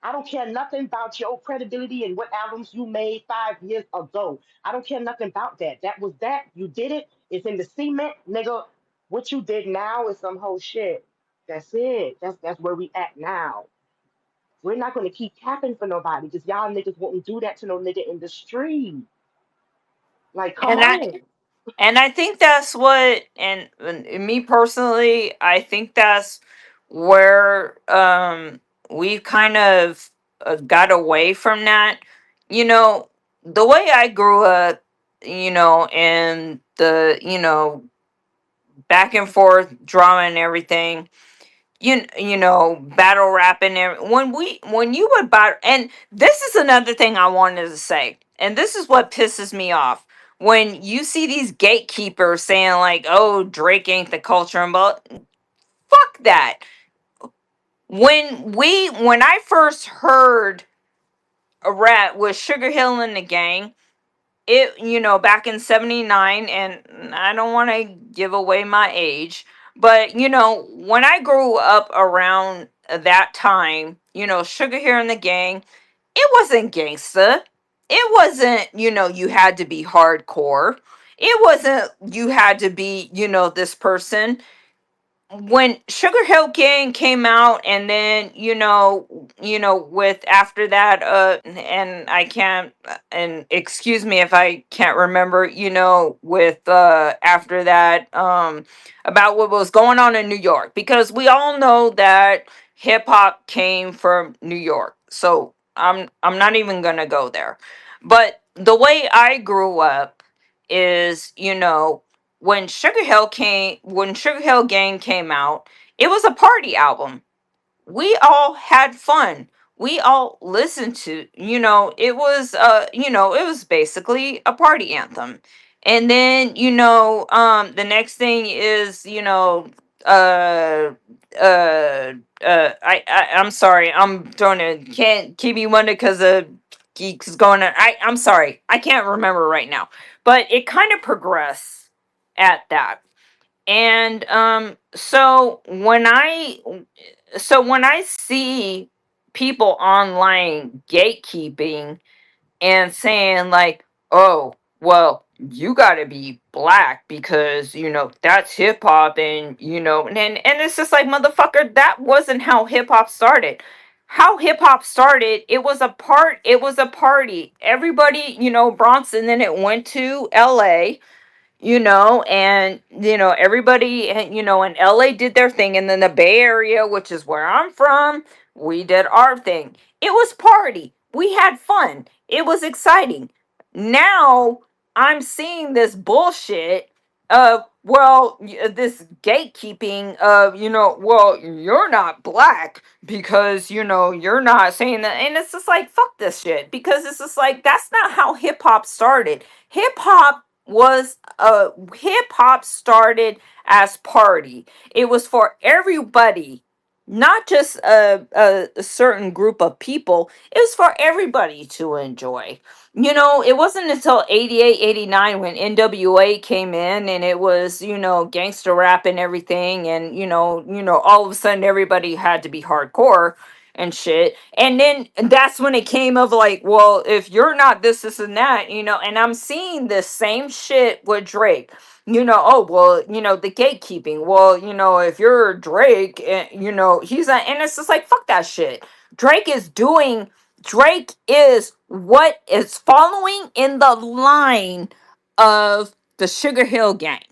I don't care nothing about your credibility and what albums you made 5 years ago. I don't care nothing about that. That was that. You did it. It's in the cement, nigga. What you did now is some whole shit. That's it. That's where we at now. We're not going to keep capping for nobody because y'all niggas won't do that to no nigga in the street. Like, come And I on. and I think that's what and me personally, I think that's where we've kind of got away from that. You know, the way I grew up, and the, back and forth drama and everything, battle rap and when you would battle. And this is another thing I wanted to say, and this is what pisses me off when you see these gatekeepers saying like, oh, Drake ain't the culture, and but fuck that. When I first heard a rap with Sugar Hill and the Gang, it, back in 79, and I don't want to give away my age, but when I grew up around that time, Sugar Hill and the Gang, it wasn't gangsta. It wasn't, you had to be hardcore. It wasn't you had to be, this person. When Sugar Hill Gang came out, and then with after that, and I can't, and excuse me if I can't remember, with after that, about what was going on in New York, because we all know that hip hop came from New York, so I'm not even gonna go there. But the way I grew up is, when Sugar Hill Gang came out, it was a party album. We all had fun. We all listened to, it was basically a party anthem. And then, the next thing is, uh I'm sorry, I'm throwing a can't keep me wonder because of geeks going on. I'm sorry, I can't remember right now. But it kind of progressed at that. And so when I see people online gatekeeping and saying like, oh, well, you got to be black because that's hip hop, and and it's just like, motherfucker, that wasn't how hip hop started. How hip hop started, it was a party. Everybody, Bronson, then it went to LA, and everybody, in LA did their thing, and then the Bay Area, which is where I'm from, we did our thing. It was party. We had fun. It was exciting. Now I'm seeing this bullshit of, well, this gatekeeping of, well, you're not black because, you're not saying that. And it's just like, fuck this shit. Because it's just like, that's not how hip hop started. Hip hop was, hip hop started as party. It was for everybody, not just a certain group of people. It was for everybody to enjoy. It wasn't until 88, 89 when NWA came in and it was, gangster rap and everything. And, all of a sudden everybody had to be hardcore and shit. And then that's when it came of like, well, if you're not this, and that, and I'm seeing this same shit with Drake. Oh, well, the gatekeeping. Well, if you're Drake, he's a, and it's just like, fuck that shit. Drake is doing Drake is what is following in the line of the Sugar Hill Gang.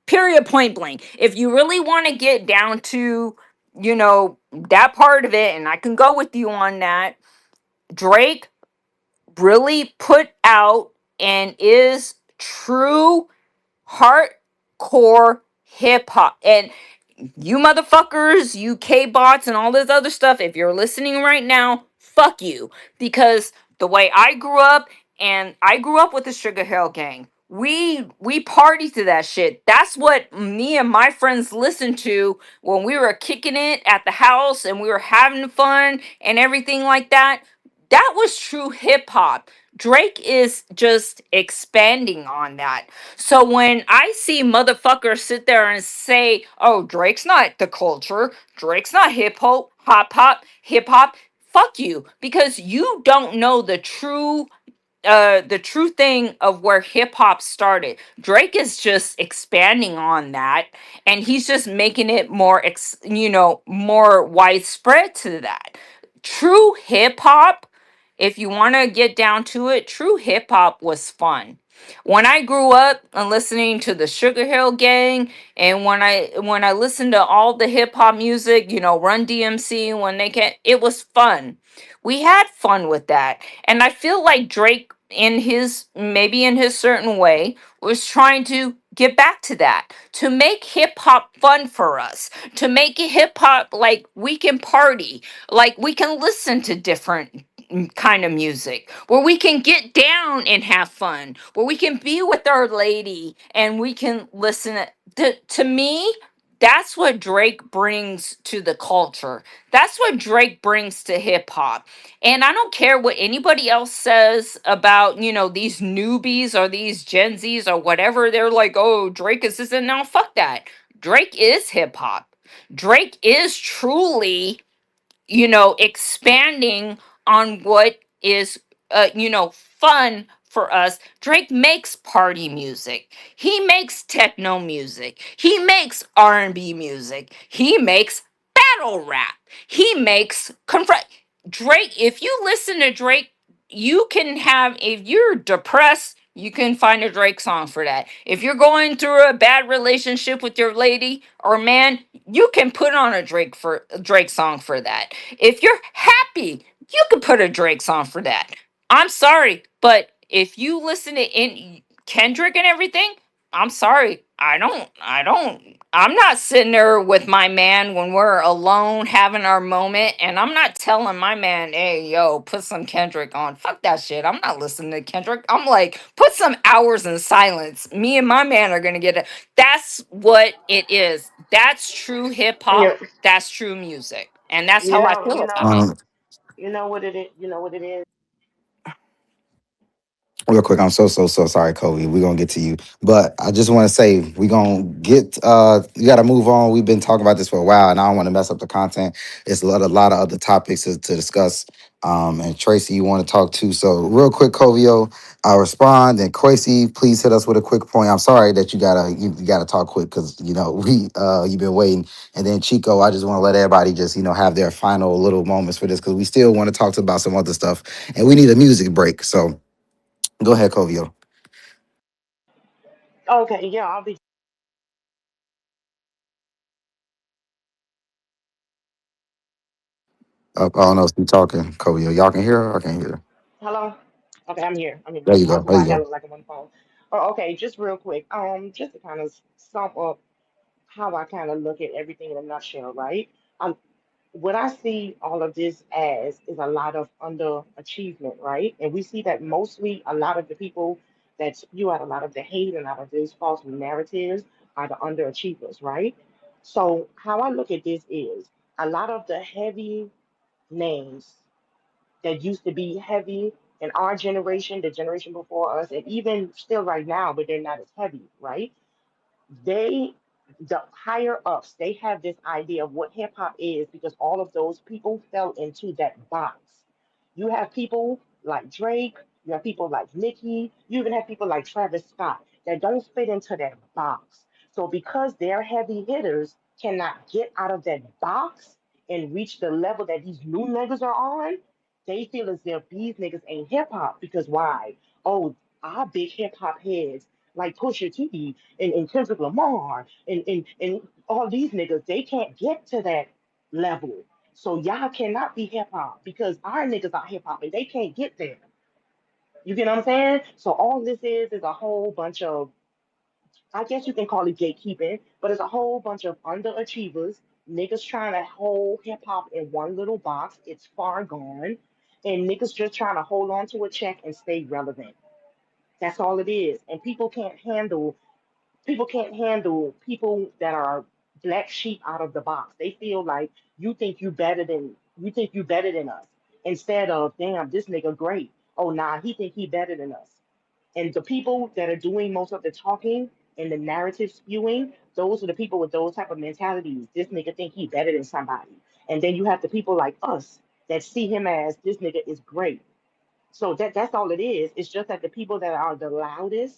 Period, point blank. If you really want to get down to, that part of it, and I can go with you on that, Drake really put out and is true hardcore hip hop. And you motherfuckers, you K bots and all this other stuff, if you're listening right now, fuck you. Because the way I grew up, and I grew up with the Sugar Hill Gang. We party to that shit. That's what me and my friends listened to when we were kicking it at the house and we were having fun and everything like that. That was true hip hop. Drake is just expanding on that. So when I see motherfuckers sit there and say, "Oh, Drake's not the culture. Drake's not hip hop," fuck you, because you don't know the true thing of where hip hop started. Drake is just expanding on that, and he's just making it more more widespread to that. True hip hop, if you want to get down to it, true hip hop was fun. When I grew up and listening to the Sugar Hill Gang, and when I listened to all the hip hop music, Run DMC, when they can, it was fun. We had fun with that. And I feel like Drake, in his, maybe in his certain way, was trying to get back to that, to make hip hop fun for us, to make hip hop like we can party, like we can listen to different kind of music, where we can get down and have fun, where we can be with our lady and we can listen. To me, that's what Drake brings to the culture. That's what Drake brings to hip hop. And I don't care what anybody else says about, these newbies or these Gen Zs or whatever. They're like, oh, Drake is this, and no, fuck that. Drake is hip hop. Drake is truly, expanding on what is, fun for us. Drake makes party music. He makes techno music. He makes R&B music. He makes battle rap. He makes confront. Drake, if you listen to Drake, you can have, if you're depressed, you can find a Drake song for that. If you're going through a bad relationship with your lady or man, you can put on a Drake song for that. If you're happy, you can put a Drake song for that. I'm sorry, but if you listen to Kendrick and everything, I'm sorry. I'm not sitting there with my man when we're alone having our moment, and I'm not telling my man, hey, yo, put some Kendrick on. Fuck that shit. I'm not listening to Kendrick. I'm like, put some hours in silence. Me and my man are gonna get it. That's what it is. That's true hip hop. You, That's true music. And that's you how I know, feel you about know, it. Um, you know what it is. You know what it is. Real quick, I'm so sorry, Kobe. We're gonna get to you. But I just wanna say we're gonna get you gotta move on. We've been talking about this for a while and I don't want to mess up the content. It's a lot of other topics to discuss. And Tracy, you want to talk too. So real quick, Covio, I'll respond. And Quasi, please hit us with a quick point. I'm sorry that you gotta talk quick because we you've been waiting. And then Chico, I just want to let everybody just have their final little moments for this because we still want to talk about some other stuff and we need a music break. So go ahead, Covio. Okay, yeah, I'll be. I don't know if you talking, Covio. Y'all can hear her? I can't hear her. Hello. Okay, I'm here. I mean, There you I go. don't know There why you I got go. it like I'm on the phone. Oh, okay, just real quick. Just to kind of sum up how I kind of look at everything in a nutshell, right? Um, what I see all of this as is a lot of underachievement, right? And we see that mostly a lot of the people that spew out a lot of the hate and a lot of these false narratives are the underachievers, right? So how I look at this is a lot of the heavy names that used to be heavy in our generation, the generation before us, and even still right now, but they're not as heavy, right? They the higher ups they have this idea of what hip hop is because all of those people fell into that box. You have people like Drake, you have people like Nicki, you even have people like Travis Scott that don't fit into that box. So because their heavy hitters cannot get out of that box and reach the level that these new niggas are on, they feel as if these niggas ain't hip hop because why? Oh, our big hip hop heads like Pusha T and Kendrick Lamar and all these niggas, they can't get to that level. So y'all cannot be hip hop because our niggas are hip hop and they can't get there. You get what I'm saying? So all this is a whole bunch of, I guess you can call it gatekeeping, but it's a whole bunch of underachievers, niggas trying to hold hip hop in one little box. It's far gone. And niggas just trying to hold on to a check and stay relevant. That's all it is. And people can't handle people that are black sheep out of the box. They feel like you think you better than us. Instead of damn, this nigga great. Oh nah, he think he better than us. And the people that are doing most of the talking and the narrative spewing, those are the people with those type of mentalities. This nigga think he better than somebody. And then you have the people like us that see him as this nigga is great. So that's all it is. It's just that the people that are the loudest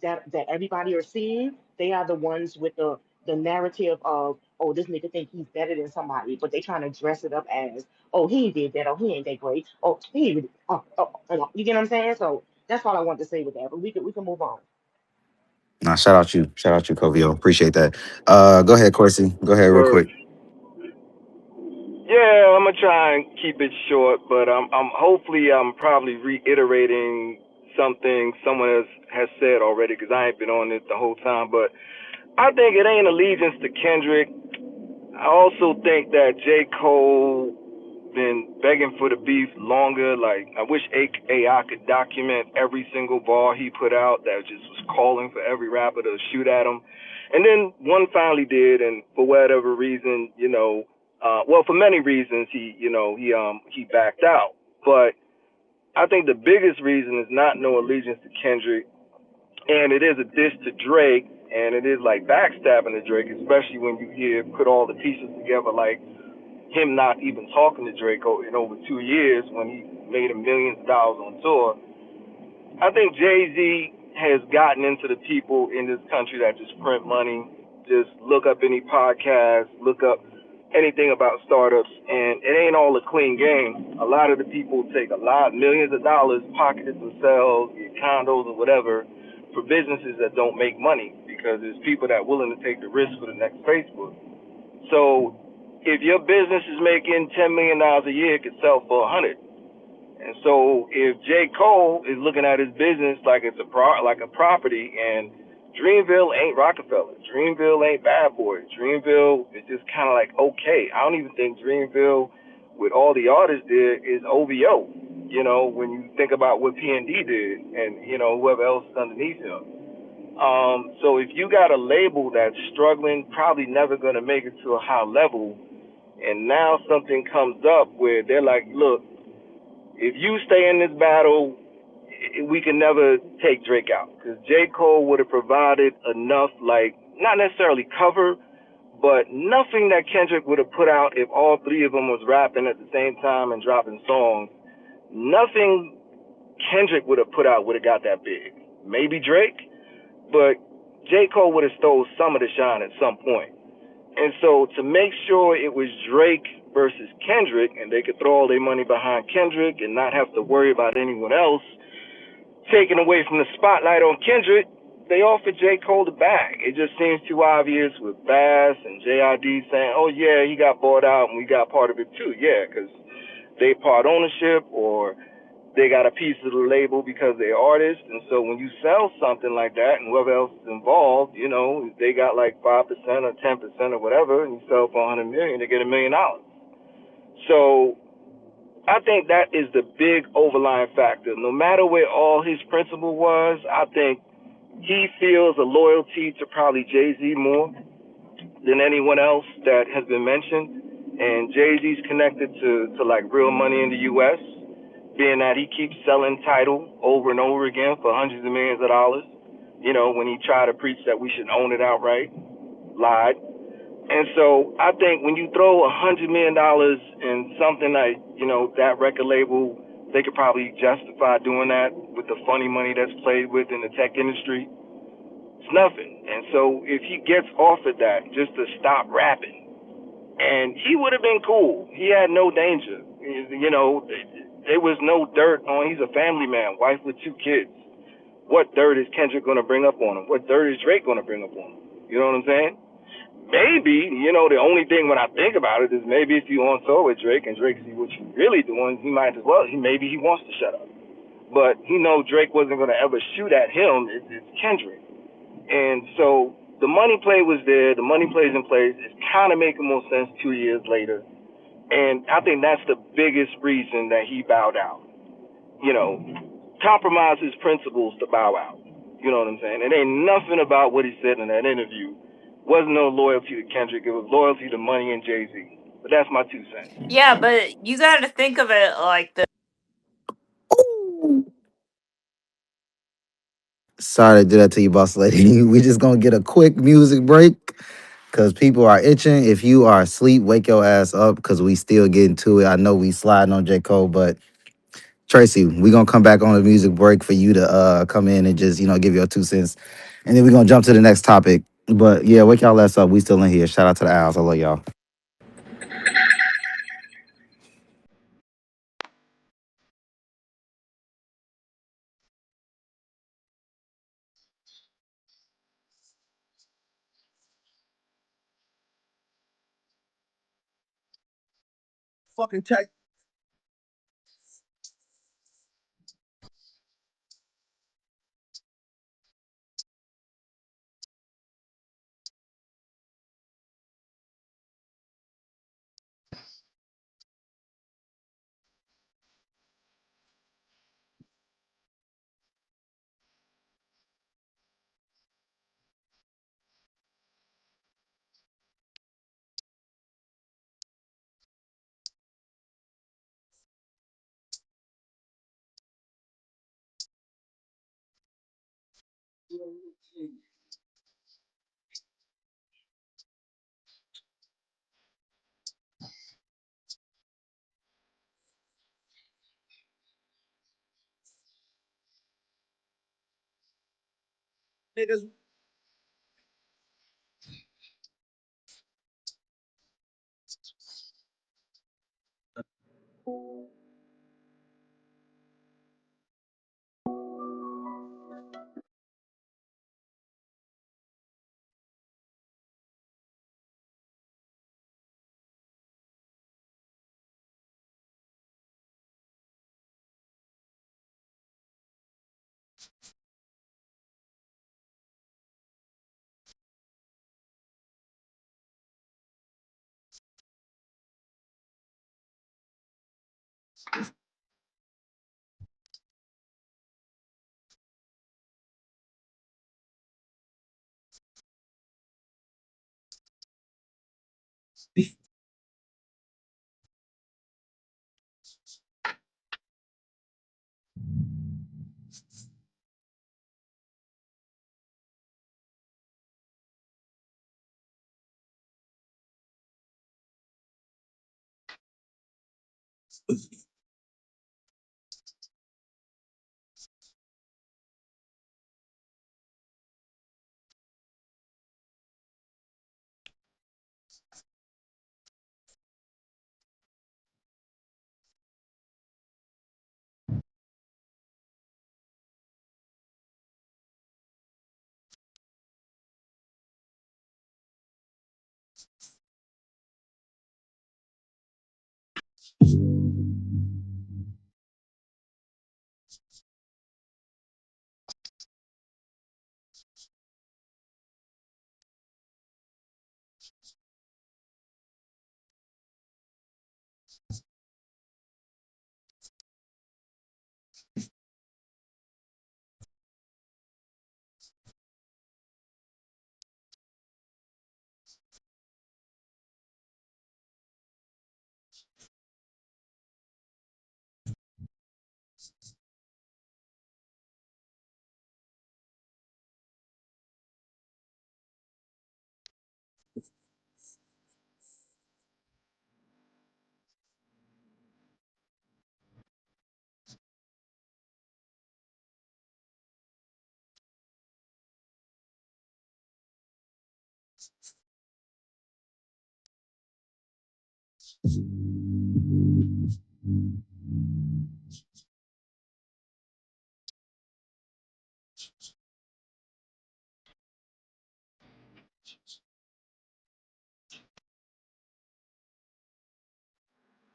that everybody are seeing, they are the ones with the narrative of, oh, this nigga think he's better than somebody, but they trying to dress it up as, oh, he did that, oh, he ain't that great, oh, he, really- you get what I'm saying? So that's all I want to say with that. But we can move on. Nah, shout out you, Covio. Appreciate that. Go ahead, Corsi. Go ahead, real Word. quick. Yeah, I'm gonna try and keep it short, but I'm hopefully I'm probably reiterating something someone has said already because I ain't been on it the whole time. But I think it ain't allegiance to Kendrick. I also think that J. Cole been begging for the beef longer. Like I wish AI could document every single bar he put out that just was calling for every rapper to shoot at him. And then one finally did, and for whatever reason, well, for many reasons, he backed out. But I think the biggest reason is not no allegiance to Kendrick, and it is a diss to Drake, and it is like backstabbing to Drake, especially when you hear put all the pieces together, like him not even talking to Drake in over 2 years when he made him millions of dollars on tour. I think Jay-Z has gotten into the people in this country that just print money, just look up any podcast, look up anything about startups, and it ain't all a clean game. A lot of the people take millions of dollars, pocket it themselves, get condos or whatever, for businesses that don't make money because there's people that are willing to take the risk for the next Facebook. So if your business is making $10 million a year, it could sell for 100. And so if J. Cole is looking at his business like it's like a property, and Dreamville ain't Rockefeller, Dreamville ain't Bad Boy, Dreamville is just kind of like okay. I don't even think Dreamville, with all the artists there, is OVO. When you think about what P&D did, and whoever else is underneath him. So if you got a label that's struggling, probably never gonna make it to a high level, and now something comes up where they're like, look, if you stay in this battle, we can never take Drake out because J. Cole would have provided enough, like, not necessarily cover, but nothing that Kendrick would have put out if all three of them was rapping at the same time and dropping songs. Nothing Kendrick would have put out would have got that big. Maybe Drake, but J. Cole would have stole some of the shine at some point. And so to make sure it was Drake versus Kendrick and they could throw all their money behind Kendrick and not have to worry about anyone else taking away from the spotlight on Kendrick, they offered J. Cole the bag. It just seems too obvious with Bass and JID saying, oh, yeah, he got bought out and we got part of it too. Yeah, because they part ownership or they got a piece of the label because they're artists, and so when you sell something like that, and whoever else is involved, they got like 5% or 10% or whatever, and you sell for 100 million, they get $1 million. So I think that is the big overlying factor. No matter where all his principle was, I think he feels a loyalty to probably Jay Z more than anyone else that has been mentioned. And Jay Z's connected to like real money in the U.S., being that he keeps selling title over and over again for hundreds of millions of dollars. When he tried to preach that we should own it outright, lied. And so I think when you throw $100 million in something like, that record label, they could probably justify doing that with the funny money that's played with in the tech industry. It's nothing. And so if he gets offered that just to stop rapping, and he would have been cool. He had no danger. There was no dirt on. He's a family man, wife with 2 kids. What dirt is Kendrick going to bring up on him? What dirt is Drake going to bring up on him? You know what I'm saying? Maybe, the only thing when I think about it is maybe if you on tour with Drake and Drake see what you really doing, he might as well. Maybe he wants to shut up. But he know Drake wasn't going to ever shoot at him. It's Kendrick. And so the money play was there. The money play's in place. It's kind of making more sense 2 years later. And I think that's the biggest reason that he bowed out. Compromise his principles to bow out. You know what I'm saying? It ain't nothing about what he said in that interview. Wasn't no loyalty to Kendrick. It was loyalty to money and Jay Z. But that's my 2 cents. Yeah, but you got to think of it like this. Sorry to do that to you, boss lady. We just gonna get a quick music break because people are itching. If you are asleep, wake your ass up because we still getting to it. I know we sliding on J. Cole, but Tracy, we gonna come back on the music break for you to come in and just, give your 2 cents. And then we're gonna jump to the next topic. But yeah, wake y'all ass up. We still in here. Shout out to the Owls. I love y'all. Fucking tech. Niggas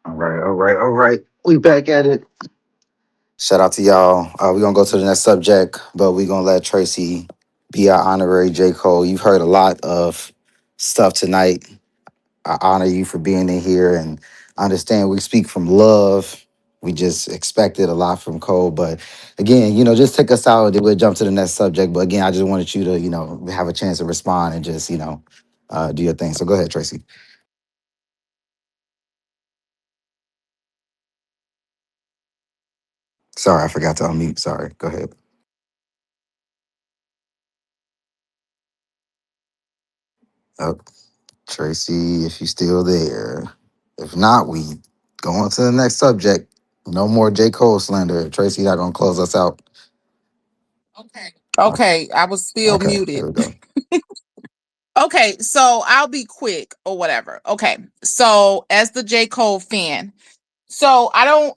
All right, all right, all right. We back at it. Shout out to y'all. We're gonna go to the next subject, but we're gonna let Tracy be our honorary J. Cole. You've heard a lot of stuff tonight. I honor you for being in here and I understand we speak from love. We just expected a lot from Cole. But again, just take us out and then we'll jump to the next subject. But again, I just wanted you to, have a chance to respond and just, do your thing. So go ahead, Tracy. Sorry, I forgot to unmute. Sorry. Go ahead. Oh, Tracy, if you're still there. If not, we go on to the next subject. No more J. Cole slander. Tracy not gonna close us out. Okay. Okay, I was still Okay, muted. there we go. Okay, so I'll be quick or whatever. Okay, so as the J. Cole fan, so I don't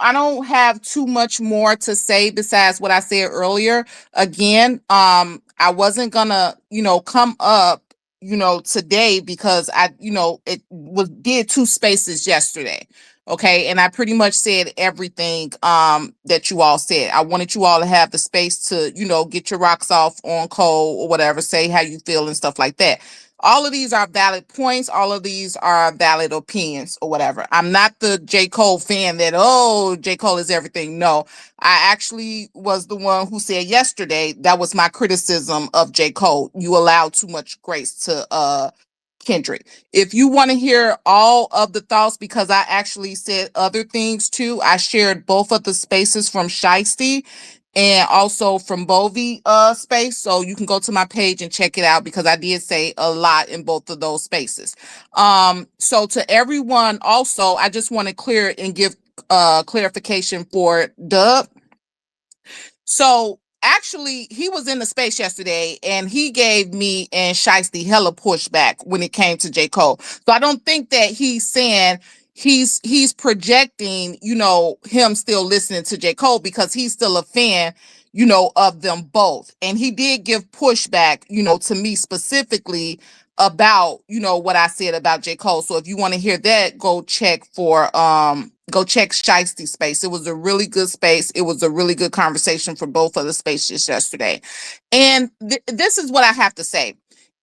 have too much more to say besides what I said earlier. Again, I wasn't gonna, come up, today because it was did two spaces yesterday. Okay, and I pretty much said everything that you all said. I wanted you all to have the space to, get your rocks off on Cole or whatever, say how you feel and stuff like that. All of these are valid points. All of these are valid opinions or whatever. I'm not the J. Cole fan that, oh, J. Cole is everything. No, I actually was the one who said yesterday that was my criticism of J. Cole. You allow too much grace to Kendrick. If you want to hear all of the thoughts, because I actually said other things too, I shared both of the spaces from Shiesty and also from Bovi space. So you can go to my page and check it out because I did say a lot in both of those spaces. So to everyone also, I just want to clear and give clarification for Dub. So actually, he was in the space yesterday and he gave me and Shiesty hella pushback when it came to J. Cole. So I don't think that he's saying he's projecting, him still listening to J. Cole because he's still a fan, of them both. And he did give pushback, to me specifically about, what I said about J. Cole. So if you want to hear that, go check Shiesty space. It was a really good space. It was a really good conversation for both of the spaces yesterday. And this is what I have to say.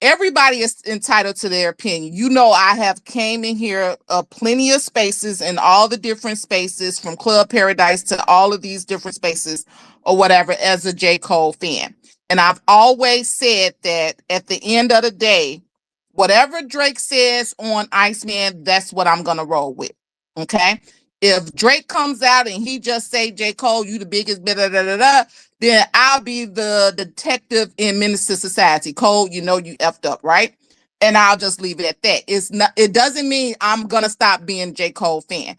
Everybody is entitled to their opinion. I have came in here plenty of spaces in all the different spaces from Club Paradise to all of these different spaces or whatever as a J. Cole fan. And I've always said that at the end of the day, whatever Drake says on Iceman, that's what I'm going to roll with. Okay? If Drake comes out and he just say, J. Cole, you the biggest, da, da, da, da, then I'll be the detective in Minister Society. Cole, you effed up, right? And I'll just leave it at that. It doesn't mean I'm gonna stop being J. Cole fan.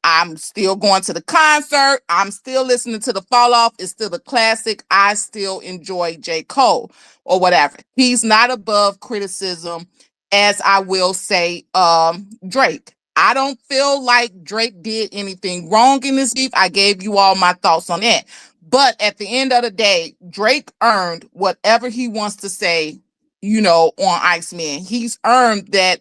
I'm still going to the concert. I'm still listening to the fall off. It's still a classic. I still enjoy J. Cole or whatever. He's not above criticism, as I will say, Drake. I don't feel like Drake did anything wrong in this beef. I gave you all my thoughts on that. But at the end of the day, Drake earned whatever he wants to say, on Iceman. He's earned that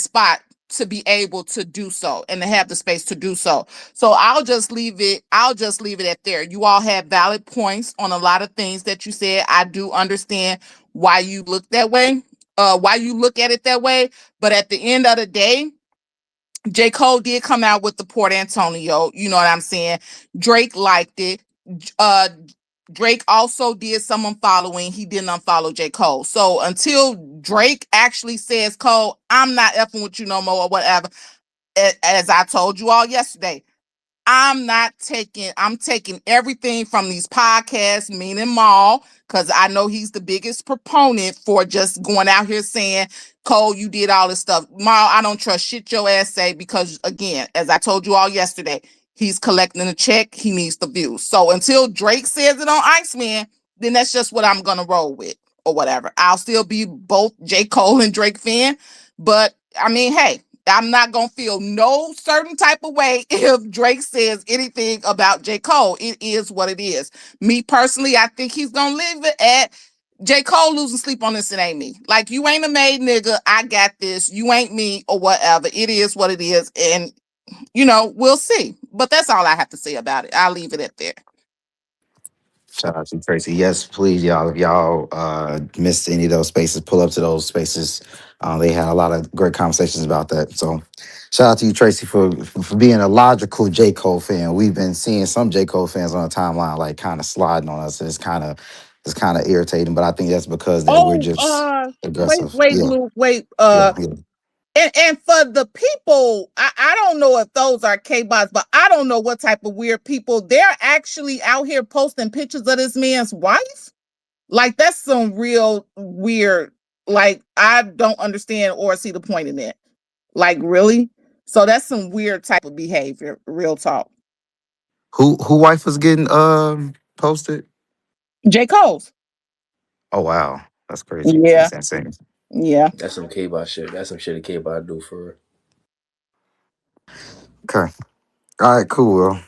spot to be able to do so and to have the space to do so. So I'll just leave it at there. You all had valid points on a lot of things that you said. I do understand why you look that way, why you look at it that way. But at the end of the day, J. Cole did come out with the Port Antonio. You know what I'm saying? Drake liked it. Uh Drake also did some unfollowing. He didn't unfollow J. Cole. So until Drake actually says, Cole, I'm not effing with you no more or whatever, as I told you all yesterday, I'm taking everything from these podcasts, meaning Maul, because I know he's the biggest proponent for just going out here saying, Cole, you did all this stuff. Maul, I don't trust shit your ass say because, again, as I told you all yesterday, he's collecting a check. He needs the views. So until Drake says it on Iceman, then that's just what I'm going to roll with or whatever. I'll still be both J. Cole and Drake fan. But I mean, hey, I'm not gonna feel no certain type of way if Drake says anything about J. Cole. It is what it is. Me personally, I think he's gonna leave it at J. Cole losing sleep on this. It ain't me. Like, you ain't a made nigga. I got this. You ain't me or whatever. It is what it is. And we'll see. But that's all I have to say about it. I'll leave it at there. Shout out to Tracy. Yes, please, y'all. If y'all missed any of those spaces, pull up to those spaces. They had a lot of great conversations about that. So, shout out to you, Tracy, for being a logical J. Cole fan. We've been seeing some J. Cole fans on the timeline like kind of sliding on us. It's kind of irritating, but I think that's because that we're Oh, just aggressive. wait, Yeah, Blue, wait. yeah, yeah. And for the people, I don't know if those are K-bots, but I don't know what type of weird people. They're actually out here posting pictures of this man's wife. Like, that's some real weird, like, I don't understand or see the point in that. Like, really? So that's some weird type of behavior, real talk. Who wife was getting posted? J. Cole's. Oh wow, that's crazy. Yeah, That's insane. yeah. That's some K-Bot shit. That's some shit a K-Bot do for real. Okay, all right, cool. Well,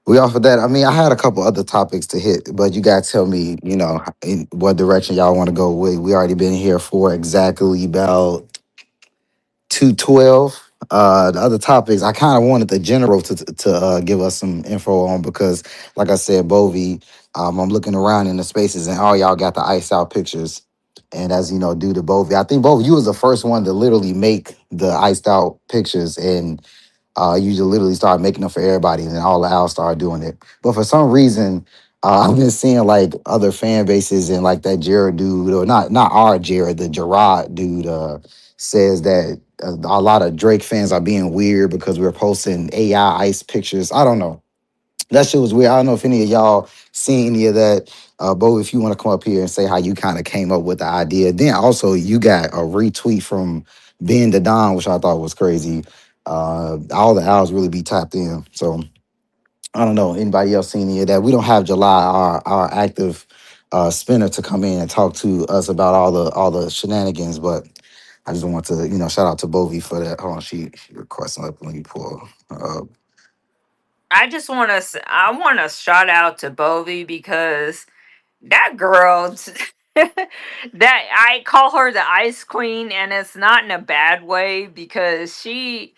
we offered that. I mean, I had a couple other topics to hit, but you guys tell me, in what direction y'all want to go with. We already been here for exactly about 2:12. The other topics, I kind of wanted the general to give us some info on because, like I said, Bovie, I'm looking around in the spaces and all y'all got the iced out pictures. And as you know, due to Bovie, I think Bovie, you was the first one to literally make the iced out pictures, and you just literally started making them for everybody, and then all the owls started doing it. But for some reason, I've been seeing like other fan bases and like that Jared dude, or not our Jared, the Gerard dude, says that a lot of Drake fans are being weird because we're posting AI ice pictures. I don't know. That shit was weird. I don't know if any of y'all seen any of that. Bo, if you want to come up here and say how you kind of came up with the idea. Then also you got a retweet from Ben the Don, which I thought was crazy. All the owls really be tapped in. So I don't know. Anybody else seen any of that? We don't have July, our active spinner, to come in and talk to us about all the shenanigans, but I just want to, shout out to Bovie for that. Hold on, she requesting. Let me pull her up. I want to shout out to Bovie because that girl that I call her the ice queen, and it's not in a bad way because she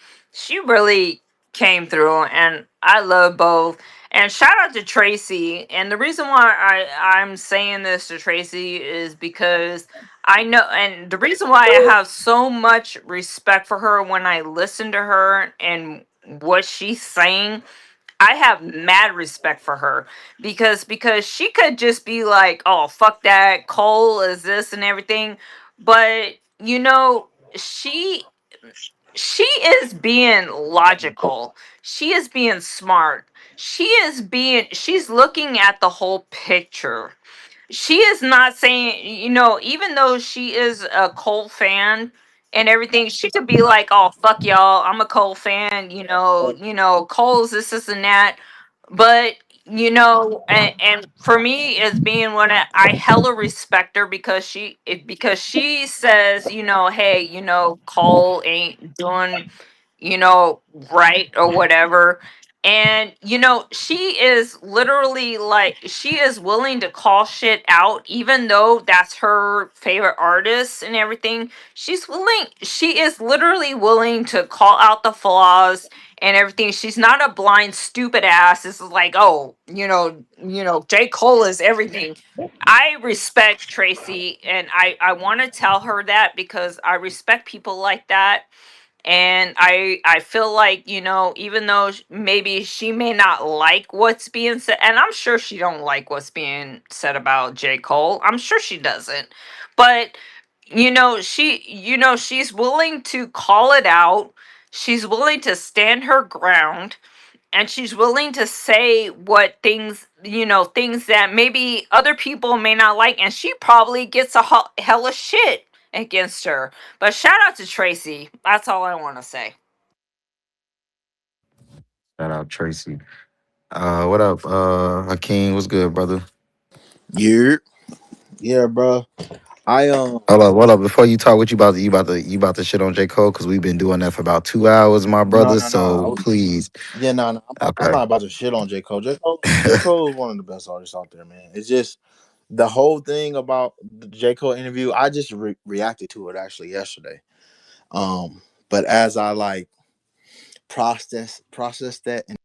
really came through, and I love both. And shout out to Tracy. And the reason why I'm saying this to Tracy is because I know, and the reason why I have so much respect for her when I listen to her and what she's saying, I have mad respect for her because she could just be like, "Oh, fuck that. Cole is this and everything." But, she she is being logical. She is being smart. She's looking at the whole picture. She is not saying, even though she is a Cole fan and everything, she could be like, "Oh, fuck y'all, I'm a Cole fan, Cole's this and that." But, and for me, as being one, I hella respect her because she says, "Hey, Cole ain't doing, right or whatever." And she is literally like, she is willing to call shit out, even though that's her favorite artist and everything. She is literally willing to call out the flaws and everything. She's not a blind stupid ass. This is like, oh, J. Cole is everything. I respect Tracy, and I want to tell her that because I respect people like that. And I feel like, even though maybe she may not like what's being said, and I'm sure she don't like what's being said about J. Cole, I'm sure she doesn't, but she's willing to call it out. She's willing to stand her ground, and she's willing to say what things that maybe other people may not like, and she probably gets a hell of shit against her. But shout out to Tracy. That's all I want to say. Shout out Tracy. What up, Hakeem? What's good, brother? Yeah, yeah, bro. I Hold up. Before you talk, what you about to shit on J. Cole? Because we've been doing that for about 2 hours, my no, brother. no, no. So please. Yeah, no, no. I'm Okay. not about to shit on J Cole. J Cole is one of the best artists out there, man. It's just the whole thing about the J Cole interview. I just reacted to it actually yesterday. But as I like processed that, and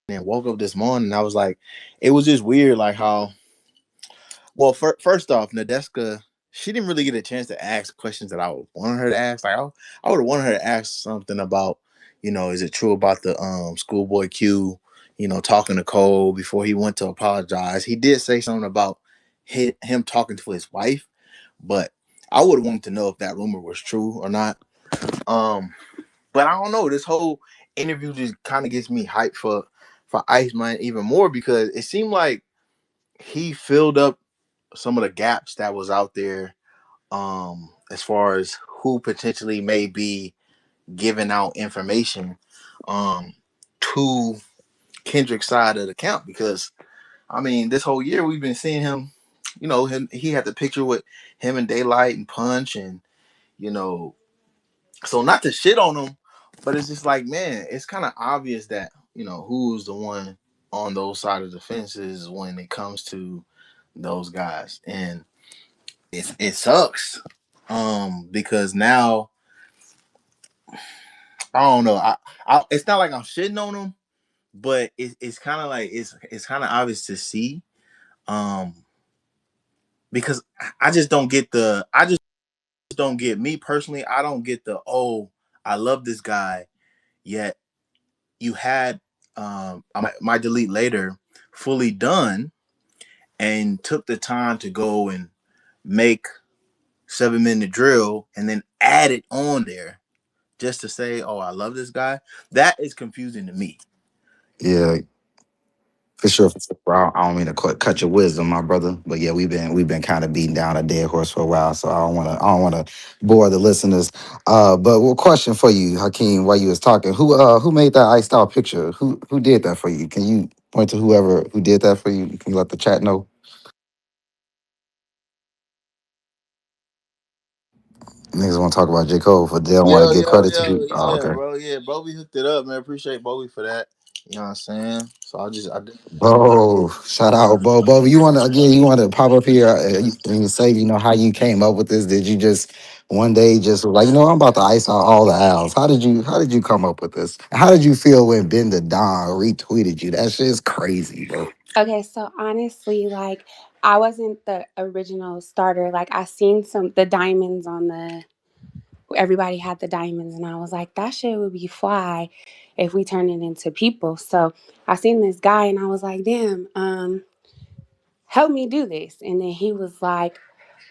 then woke up this morning, I was like, it was just weird, like how. Well, first off, Nadeska, she didn't really get a chance to ask questions that I would want her to ask. Like I would have wanted her to ask something about, is it true about the schoolboy Q, talking to Cole before he went to apologize. He did say something about him talking to his wife, but I would have wanted to know if that rumor was true or not. Um, but I don't know. This whole interview just kind of gets me hyped for Iceman even more because it seemed like he filled up some of the gaps that was out there as far as who potentially may be giving out information um to Kendrick's side of the camp because I mean this whole year we've been seeing him, he had the picture with him and Daylight and Punch and you know so not to shit on him, but it's just like man, it's kind of obvious that who's the one on those side of the fences when it comes to those guys. And it sucks because now I don't know. I it's not like I'm shitting on them, but it's kind of like it's kind of obvious to see um because I just don't get I just don't get me personally. I don't get I love this guy yet you had my delete later fully done and took the time to go and make 7 minute drill and then add it on there just to say, "Oh, I love this guy." That is confusing to me. Yeah, for sure. For sure. Bro, I don't mean to cut your wisdom, my brother, but yeah, we've been kind of beating down a dead horse for a while, so I don't wanna bore the listeners. But one question for you, Hakeem, while you was talking, who made that iced out picture? Who did that for you? Can you point to whoever who did that for you? Can you let the chat know? Niggas want to talk about J. Cole, but they don't want to give credit to who. Oh, Yeah, okay. bro. Yeah, Bobby hooked it up, man. Appreciate Bobby for that. You know what I'm saying? So I did. Bo, shout out, Bo. Bo, you want to pop up here and say, how you came up with this? Did you just one day just was like, I'm about to ice out all the owls? How did you come up with this? How did you feel when Ben the Don retweeted you? That shit's crazy, bro. Okay, so honestly, like I wasn't the original starter. Like I seen the diamonds on the everybody had the diamonds and I was like, that shit would be fly if we turn it into people. So I seen this guy and I was like, damn, help me do this. And then he was like,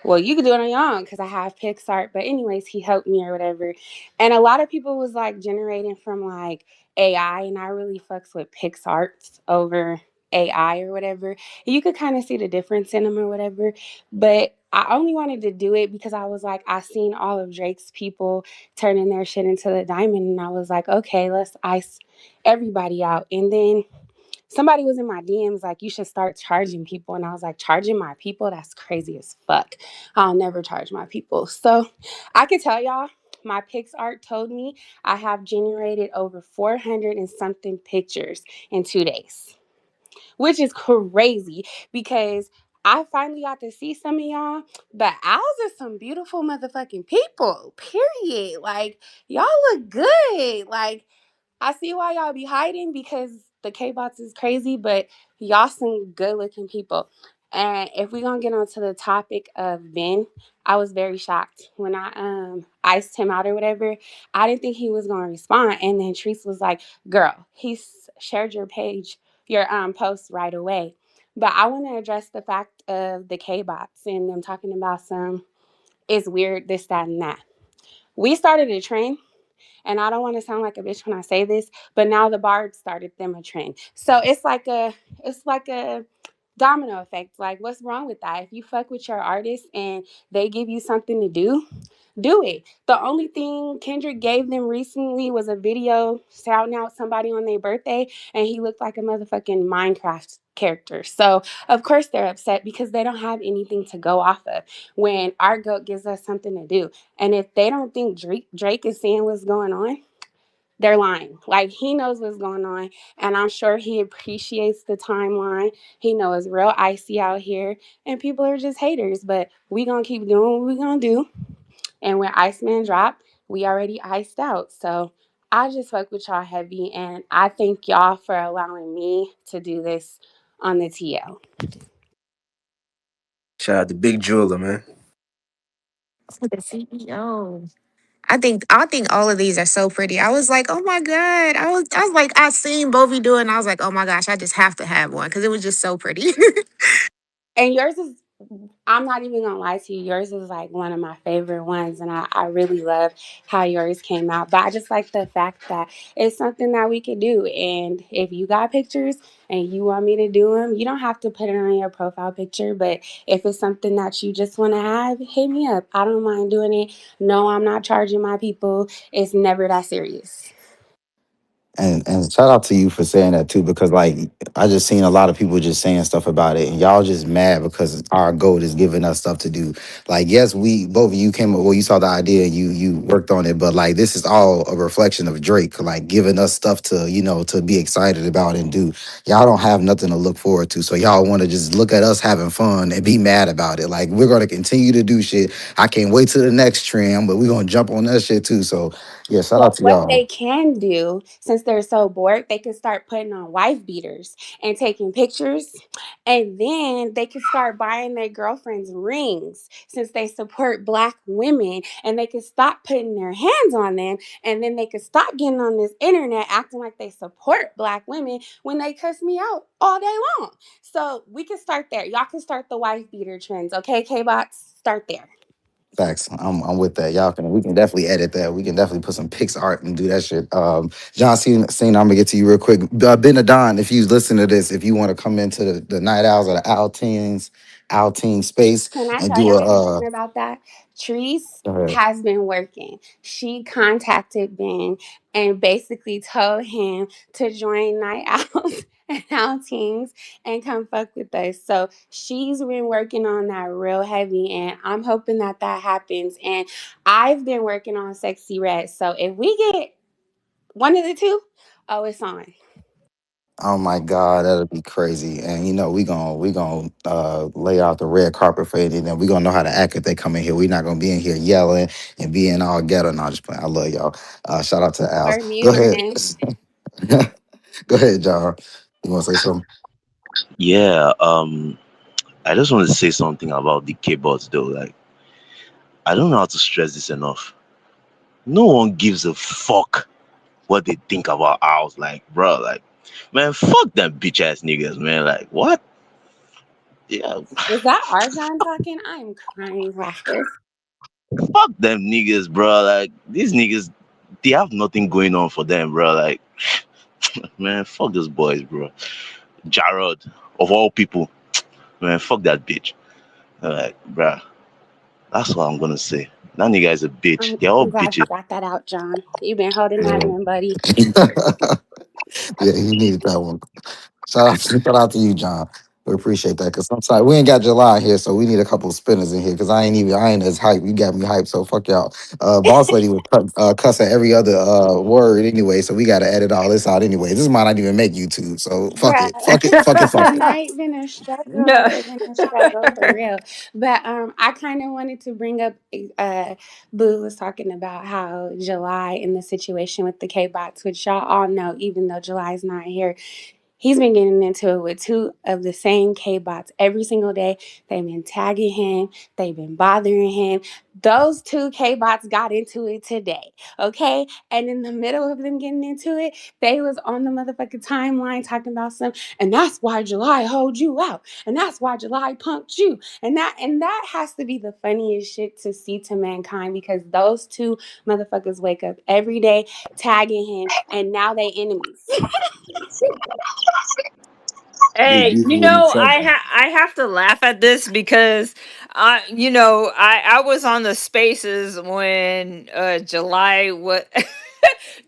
well, you can do it on your own because I have PixArt. But anyways, he helped me or whatever. And a lot of people was like generating from like AI, and I really fucks with PixArt over AI or whatever. You could kind of see the difference in them or whatever. But I only wanted to do it because I was like, I seen all of Drake's people turning their shit into the diamond, and I was like, okay, let's ice everybody out. And then somebody was in my DMs like, you should start charging people. And I was like, charging my people? That's crazy as fuck. I'll never charge my people. So I could tell y'all my PixArt told me I have generated over 400 and something pictures in 2 days, which is crazy because I finally got to see some of y'all, but owls are some beautiful motherfucking people, period. Like, y'all look good. Like, I see why y'all be hiding because the K-bots is crazy, but y'all some good looking people. And if we gonna get onto the topic of Ben, I was very shocked when I iced him out or whatever. I didn't think he was gonna respond, and then Treese was like, "Girl, shared your page, your post right away." But I want to address the fact of the K-bots and them talking about some it's weird this that and that. We started a trend, and I don't want to sound like a bitch when I say this, but now the Bards started them a trend. So it's like a domino effect. Like, what's wrong with that? If you fuck with your artist and they give you something to do it. The only thing Kendrick gave them recently was a video shouting out somebody on their birthday, and he looked like a motherfucking Minecraft character. So of course they're upset because they don't have anything to go off of when our goat gives us something to do. And if they don't think Drake is seeing what's going on, they're lying. Like, he knows what's going on, and I'm sure he appreciates the timeline. He knows it's real icy out here, and people are just haters. But we gonna keep doing what we gonna do. And when Iceman dropped, we already iced out. So I just fuck with y'all heavy, and I thank y'all for allowing me to do this on the TL. Shout out to Big Jeweler, man. For the CEO. I think all of these are so pretty. I was like, oh my God. I was like, I seen Bovie do it and I was like, oh my gosh, I just have to have one because it was just so pretty. And yours is, I'm not even gonna lie to you, yours is like one of my favorite ones, and I really love how yours came out. But I just like the fact that it's something that we could do. And if you got pictures and you want me to do them, you don't have to put it on your profile picture. But if it's something that you just want to have, hit me up. I don't mind doing it. No, I'm not charging my people. It's never that serious. And shout out to you for saying that too, because like I just seen a lot of people just saying stuff about it, and y'all just mad because our goat is giving us stuff to do. Like, yes, we both of you came up, well, you saw the idea, you worked on it, but like this is all a reflection of Drake, like giving us stuff to to be excited about and do. Y'all don't have nothing to look forward to, so y'all want to just look at us having fun and be mad about it. Like, we're gonna continue to do shit. I can't wait till the next trend, but we're gonna jump on that shit too. So yeah, shout out Well, to what y'all. they can do, since they're so bored, they can start putting on wife beaters and taking pictures. And then they can start buying their girlfriends rings since they support Black women. And they can stop putting their hands on them. And then they can stop getting on this internet acting like they support Black women when they cuss me out all day long. So we can start there. Y'all can start the wife beater trends. Okay, K-Bots? Start there. Facts. I'm with that. Y'all can we can definitely edit that. We can definitely put some pics art and do that shit. John Cena, I'm gonna get to you real quick. Ben Adon, if you listen to this, if you want to come into the night owls or the owl teen space Can I and tell do y'all a something about that? Treese go ahead. has been working. She contacted Ben and basically told him to join Night Owls and Out Teams and come fuck with us. So she's been working on that real heavy, and I'm hoping that that happens. And I've been working on Sexy Red. So if we get one of the two, oh, it's on. Oh my God, that'll be crazy. And we gonna lay out the red carpet for it, and then we gonna know how to act if they come in here. We're not gonna be in here yelling and being all ghetto. No, just playing. I love y'all. Shout out to Al's. Or Go muting ahead. him. Go ahead, John. You wanna say something? Yeah, I just want to say something about the keyboards though. Like, I don't know how to stress this enough. No one gives a fuck what they think about ours. Like, bro, like, man, fuck them bitch ass niggas, man. Like, what? Yeah, Was that Arjan talking? I'm crying laughter. fuck them niggas, bro. Like, these niggas, they have nothing going on for them, bro. Like, man, fuck those boys, bro. Jarrod, of all people, man, fuck that bitch. Like, bro, that's what I'm gonna say. That nigga is a bitch. They're all I'm glad you bitches. got that out, John. You've been holding that Yeah. in, buddy. Yeah, he needed that one. Shout out to you, John. We appreciate that because sometimes we ain't got July here, so we need a couple of spinners in here because I ain't as hype. You got me hype, so fuck y'all. Boss lady was cussing every other word anyway, so we got to edit all this out anyway. This might not even make YouTube, so fuck Bruh, it, fuck it, fuck it, fuck it. tonight been a struggle. No. It's been a struggle for real. But I kind of wanted to bring up. Boo was talking about how July in the situation with the K bots, which y'all all know, even though July's not here, he's been getting into it with two of the same K bots every single day. They've been tagging him, they've been bothering him. Those two K bots got into it today, okay? And in the middle of them getting into it, they was on the motherfucking timeline talking about some, and that's why July hold you out, and that's why July punked you, and that has to be the funniest shit to see to mankind because those two motherfuckers wake up every day tagging him, and now they enemies. They Hey, beefing with each other. I have to laugh at this because I was on the spaces when July was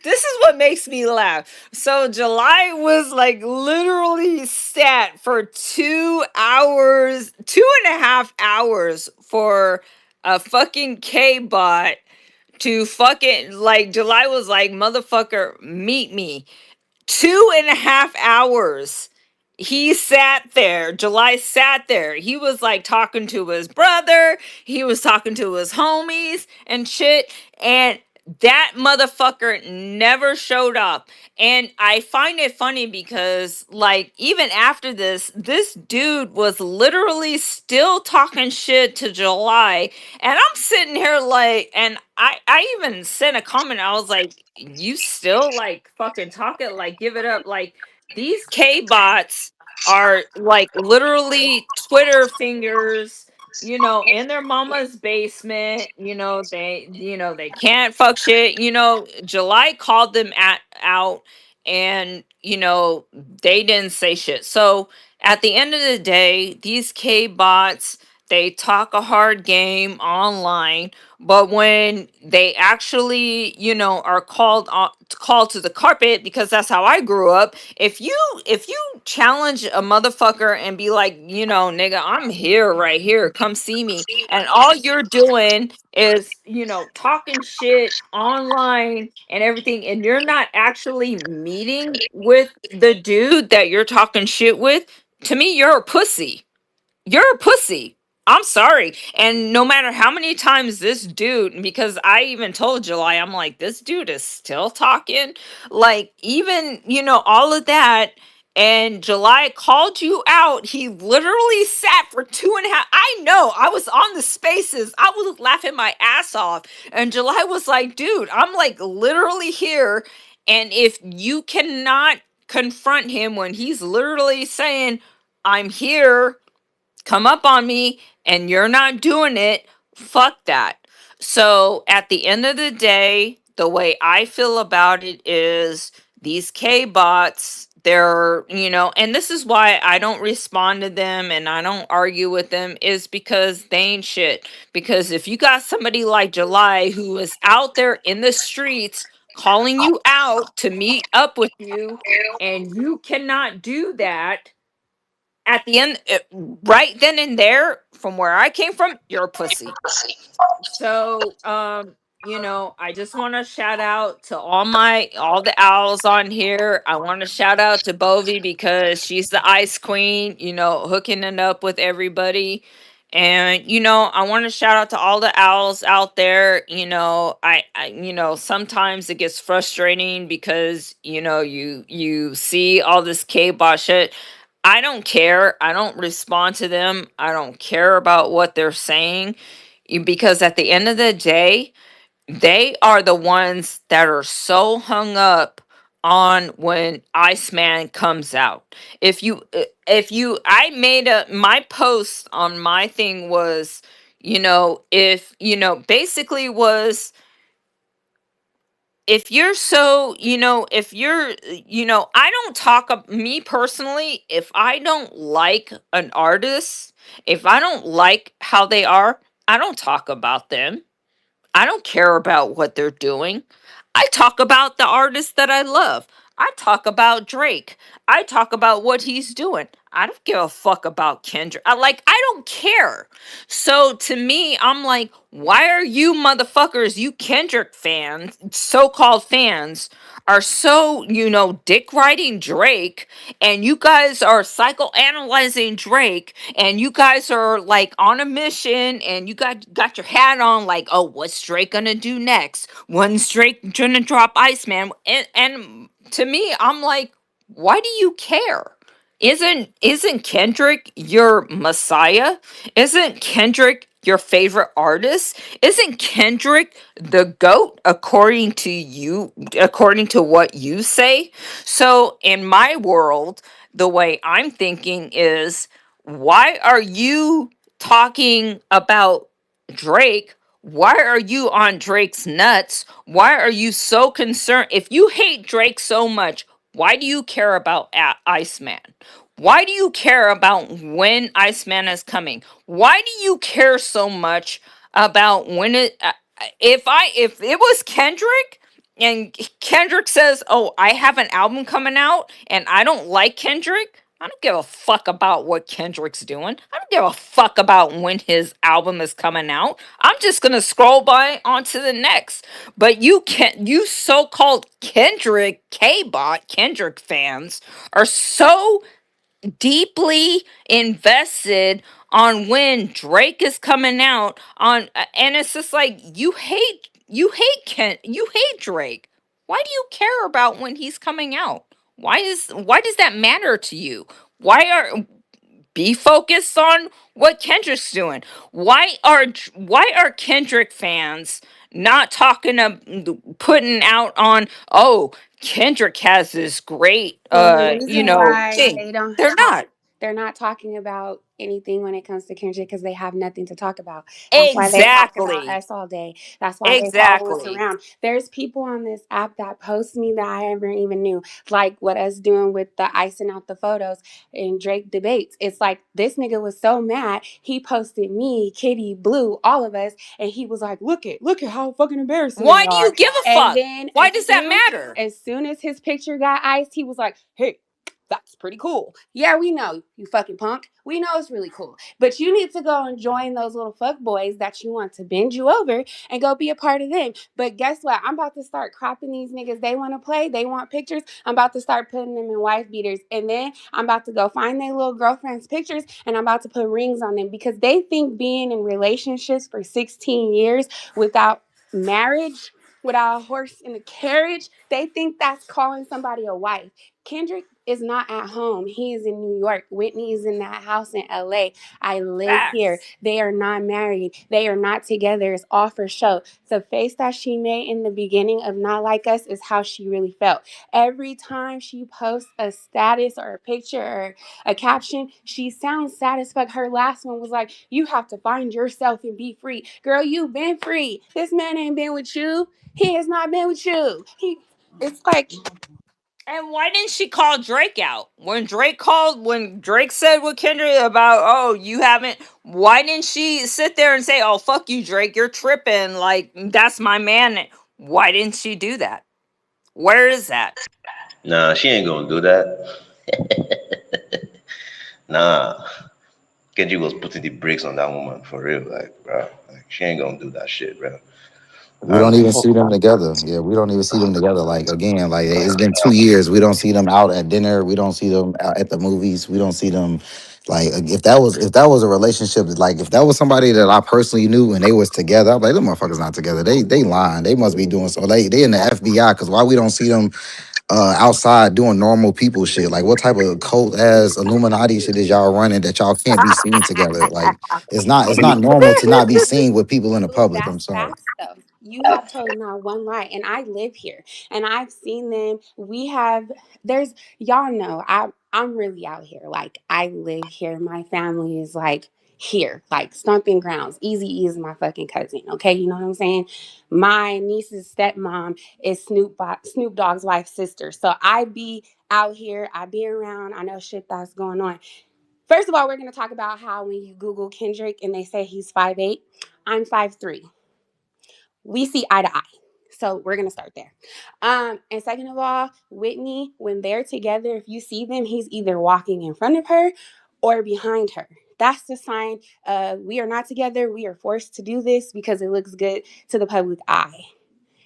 this is what makes me laugh. So July was like literally sat for 2 hours, 2.5 hours for a fucking K bot to fucking like July was like motherfucker meet me 2.5 hours. He sat there. July sat there. He was like talking to his brother. He was talking to his homies and shit. And that motherfucker never showed up. And I find it funny because, like, even after this dude was literally still talking shit to July. And I'm sitting here like, and I even sent a comment. I was like, you still like fucking talking, like, give it up. Like, these K bots are like literally Twitter fingers, in their mama's basement. They can't fuck shit. July called them out and, they didn't say shit. So at the end of the day, these K bots, they talk a hard game online, but when they actually, are called to the carpet, because that's how I grew up. If you challenge a motherfucker and be like, nigga, I'm here, right here, come see me, and all you're doing is, talking shit online and everything, and you're not actually meeting with the dude that you're talking shit with, to me, you're a pussy. You're a pussy. I'm sorry. And no matter how many times this dude, because I even told July, I'm like, this dude is still talking. Like, even, all of that. And July called you out. He literally sat for 2.5. I know. I was on the spaces. I was laughing my ass off. And July was like, dude, I'm like literally here. And if you cannot confront him when he's literally saying, I'm here, come up on me, and you're not doing it, fuck that. So at the end of the day, the way I feel about it is these K bots, they're, and this is why I don't respond to them and I don't argue with them, is because they ain't shit. Because if you got somebody like July who is out there in the streets calling you out to meet up with you, and you cannot do that at the end, right then and there, from where I came from, you're a pussy. So, I just want to shout out to all the owls on here. I want to shout out to Bovie because she's the ice queen, hooking it up with everybody. And, I want to shout out to all the owls out there. Sometimes it gets frustrating because, you see all this K-bot shit. I don't care. I don't respond to them. I don't care about what they're saying, because at the end of the day, they are the ones that are so hung up on when Iceman comes out. I made my post on my thing was, if, basically was, if you're so, if you're, I don't talk me personally, if I don't like an artist, if I don't like how they are, I don't talk about them. I don't care about what they're doing. I talk about the artists that I love. I talk about Drake. I talk about what he's doing. I don't give a fuck about Kendrick. I don't care. So to me, I'm like, why are you motherfuckers, you Kendrick fans, so-called fans, are so, dick riding Drake, and you guys are psychoanalyzing Drake, and you guys are like on a mission, and you got your hat on, like, oh, what's Drake gonna do next? When's Drake gonna drop Iceman? And to me, I'm like, why do you care? Isn't Kendrick your messiah? Isn't Kendrick your favorite artist? Isn't Kendrick the GOAT according to you, according to what you say? So in my world, the way I'm thinking is, why are you talking about Drake? Why are you on Drake's nuts? Why are you so concerned? If you hate Drake so much, why do you care about Iceman? Why do you care about when Iceman is coming? Why do you care so much about when it? If it was Kendrick and Kendrick says, "Oh, I have an album coming out," and I don't like Kendrick, I don't give a fuck about what Kendrick's doing. I don't give a fuck about when his album is coming out. I'm just gonna scroll by onto the next. But you so-called Kendrick K-bot Kendrick fans are so deeply invested on when Drake is coming out on and it's just like, you hate Drake. Why do you care about when he's coming out? Why does that matter to you? Why are Be focused on what Kendrick's doing? Why are Kendrick fans not talking putting out on, oh, Kendrick has this great The reason why thing? they don't They're talk, not. they're not talking about anything when it comes to Kendrick because they have nothing to talk about. That's why they talk about Exactly. us all day. That's why they follow us Exactly. around. There's people on this app that post me that I never even knew, like what us doing with the icing out the photos in Drake debates. It's like this nigga was so mad he posted me, Kitty, Blue, all of us, and he was like, look at how fucking embarrassing we Why do are." you give a And fuck? then Why does that matter? as soon as his picture got iced, he was like, hey, that's pretty cool. Yeah, we know, you fucking punk. We know it's really cool. But you need to go and join those little fuck boys that you want to bend you over and go be a part of them. But guess what? I'm about to start cropping these niggas. They want to play, they want pictures. I'm about to start putting them in wife beaters. And then I'm about to go find their little girlfriends' pictures and I'm about to put rings on them because they think being in relationships for 16 years without marriage, without a horse in a carriage, they think that's calling somebody a wife. Kendrick is not at home. He is in New York. Whitney is in that house in LA. I live here. Facts. They are not married. They are not together. It's all for show. The face that she made in the beginning of Not Like Us is how she really felt. Every time she posts a status or a picture or a caption, she sounds sad as fuck. Her last one was like, you have to find yourself and be free. Girl, you've been free. This man ain't been with you. He has not been with you. It's like, And why didn't she call Drake out? When Drake said with Kendrick about, oh, you haven't, why didn't she sit there and say, oh, fuck you, Drake, you're tripping, like, that's my man? Why didn't she do that? Where is that? Nah, she ain't gonna do that. Nah, Kendrick was putting the brakes on that woman for real, like, bro. Like, she ain't gonna do that shit, bro. We I don't don't give a even fuck see them about. together. Yeah, we don't even see them together. Like again, like it's been 2 years. We don't see them out at dinner. We don't see them out at the movies. We don't see them. Like if that was a relationship, like if that was somebody that I personally knew and they was together, I'm like, them motherfuckers not together. They lying. They must be doing so. They in the FBI because why we don't see them outside doing normal people shit? Like what type of cult ass Illuminati shit is y'all running that y'all can't be seen together? Like it's not normal to not be seen with people in the Blue, public. I'm that's sorry. facts though. You have told not one lie. And I live here and I've seen them. There's, y'all know, I'm really out here. Like, I live here. My family is like here, like stomping grounds. Easy E is my fucking cousin. Okay. You know what I'm saying? My niece's stepmom is Snoop Dogg's wife's sister. So I be out here. I be around. I know shit that's going on. First of all, we're going to talk about how when you Google Kendrick and they say he's 5'8", I'm 5'3". We see eye to eye. So we're gonna start there. And second of all, Whitney, when they're together, if you see them, he's either walking in front of her or behind her. That's the sign we are not together. We are forced to do this because it looks good to the public eye.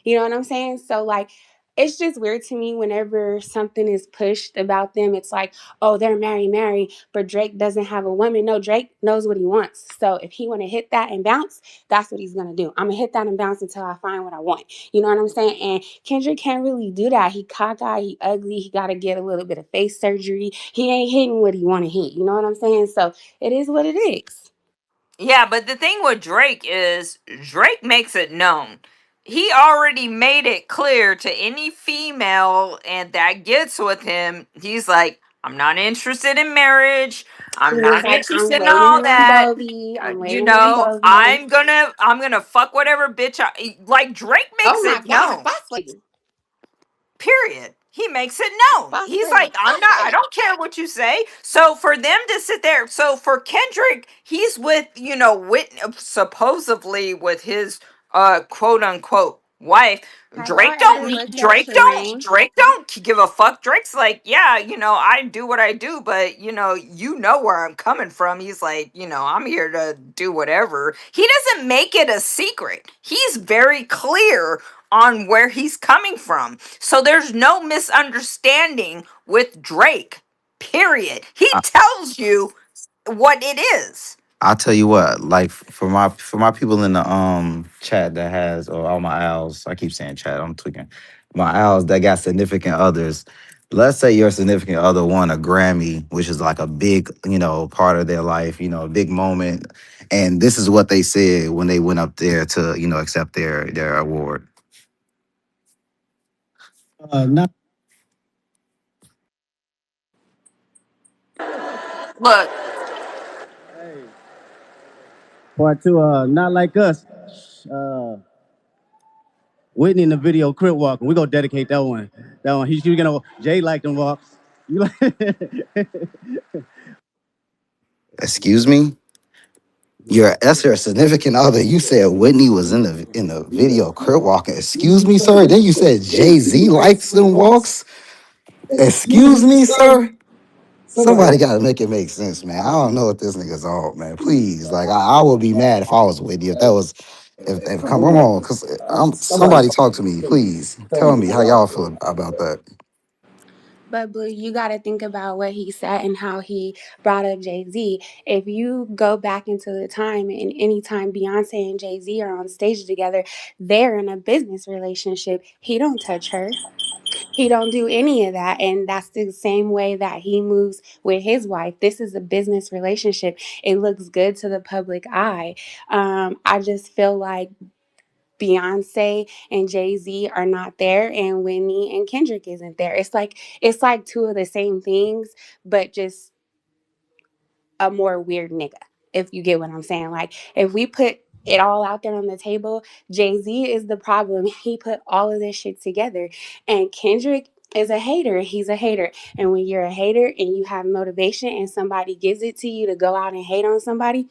You know what I'm saying? So like it's just weird to me whenever something is pushed about them. It's like, oh, they're married, but Drake doesn't have a woman. No, Drake knows what he wants. So if he want to hit that and bounce, that's what he's gonna do. I'm gonna hit that and bounce until I find what I want. You know what I'm saying? And Kendrick can't really do that. He cockeyed, he ugly. He got to get a little bit of face surgery. He ain't hitting what he want to hit. You know what I'm saying? So it is what it is. Yeah, but the thing with Drake is Drake makes it known. He already made it clear to any female and that gets with him. He's like, I'm not interested in marriage. He I'm was not like, I'm interested in waiting all on that. Bovie. I'm You waiting on know, Bovie. I'm gonna fuck whatever bitch I like. Drake Oh makes my it God, known. boss lady. Period. He makes it known. Boss He's lady. like, I don't care what you say. So for them to sit there, so for Kendrick, he's with, supposedly with his quote unquote wife. Have y'all ever looked at Shireen? Drake don't give a fuck. Drake's like, yeah, I do what I do, but you know where I'm coming from. He's like, I'm here to do whatever. He doesn't make it a secret. He's very clear on where he's coming from. So there's no misunderstanding with Drake. Period. He tells you what it is. I'll tell you what, like for my people in the chat that has or all my owls, I keep saying chat, I'm tweaking. My owls that got significant others. Let's say your significant other won a Grammy, which is like a big, part of their life, a big moment. And this is what they said when they went up there to, accept their award. Not Look, part two, not like us. Uh Whitney in the video crip walking. We're gonna dedicate that one. That one. He's gonna Jay like them walks. You like Excuse me? Your Esther, a significant other. You said Whitney was in the video crip walking. Excuse me, sir. Then you said Jay-Z likes them walks. Excuse me, sir. Somebody gotta make it make sense, man. I don't know what this nigga's on, man. Please. Like I would be mad if I was Whitney, if that was if come on, cause I'm somebody talk to me, please. Tell me how y'all feel about that. But Blue, you got to think about what he said and how he brought up Jay Z. If you go back into the time and anytime Beyonce and Jay Z are on stage together, they're in a business relationship. He don't touch her. He don't do any of that, and that's the same way that he moves with his wife. This is a business relationship. It looks good to the public eye. I just feel like Beyonce and Jay-Z are not there and Whitney and Kendrick isn't there. It's like two of the same things, but just a more weird nigga, if you get what I'm saying. Like if we put it all out there on the table, Jay-Z is the problem. He put all of this shit together. And Kendrick is a hater. He's a hater. And when you're a hater and you have motivation and somebody gives it to you to go out and hate on somebody,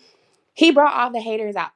he brought all the haters out,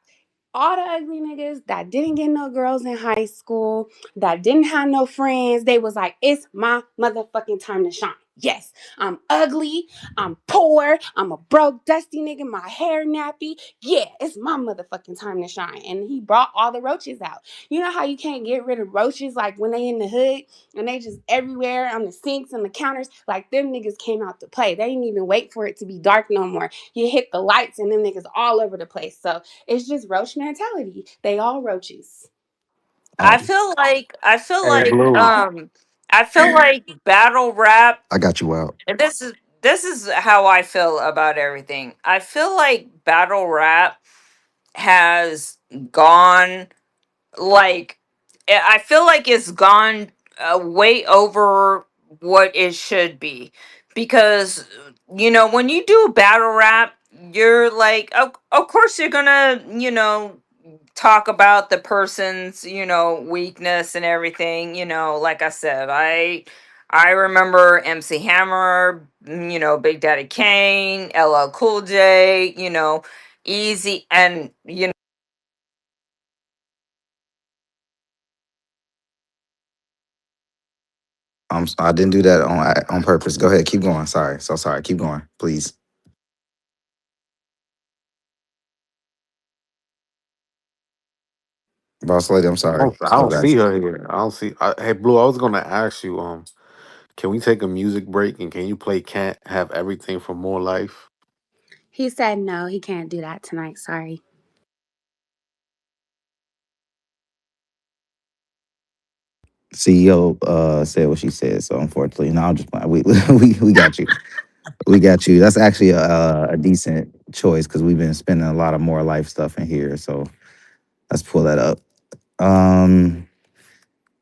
all the ugly niggas that didn't get no girls in high school, that didn't have no friends. They was like, it's my motherfucking time to shine. Yes, I'm ugly, I'm poor, I'm a broke, dusty nigga, my hair nappy. Yeah, it's my motherfucking time to shine. And he brought all the roaches out. You know how you can't get rid of roaches like when they in the hood and they just everywhere on the sinks and the counters? Like them niggas came out to play. They didn't even wait for it to be dark no more. You hit the lights and them niggas all over the place. So it's just roach mentality. They all roaches. I Oh, feel like I feel Hey, like Blue. um I feel like battle rap. I got you out. And this is how I feel about everything. I feel like battle rap has gone like I feel like it's gone way over what it should be because when you do battle rap, you're like, of course you're gonna talk about the person's weakness and everything. Like I said, I remember MC Hammer, Big Daddy Kane, LL Cool J, Easy, and I didn't do that on purpose. Go ahead, keep going. Sorry, so sorry. Keep going, please. Boss lady, I'm I sorry. don't, I So don't see that's her here. I don't see. Hey, Blue, I was gonna ask you. Can we take a music break and can you play "Can't Have Everything" for More Life? He said no, he can't do that tonight. Sorry. CEO said what she said. So unfortunately, no, I'm just playing. We got you. We got you. That's actually a decent choice because we've been spending a lot of more life stuff in here. So let's pull that up. Um,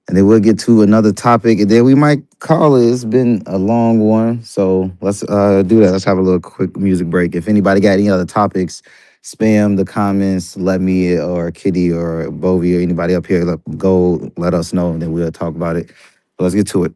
and then we'll get to another topic, and then we might call it. It's been a long one, so let's do that. Let's have a little quick music break. If anybody got any other topics, spam the comments. Let me or Kitty or Bovie or anybody up here go. Let us know, and then we'll talk about it. Let's get to it.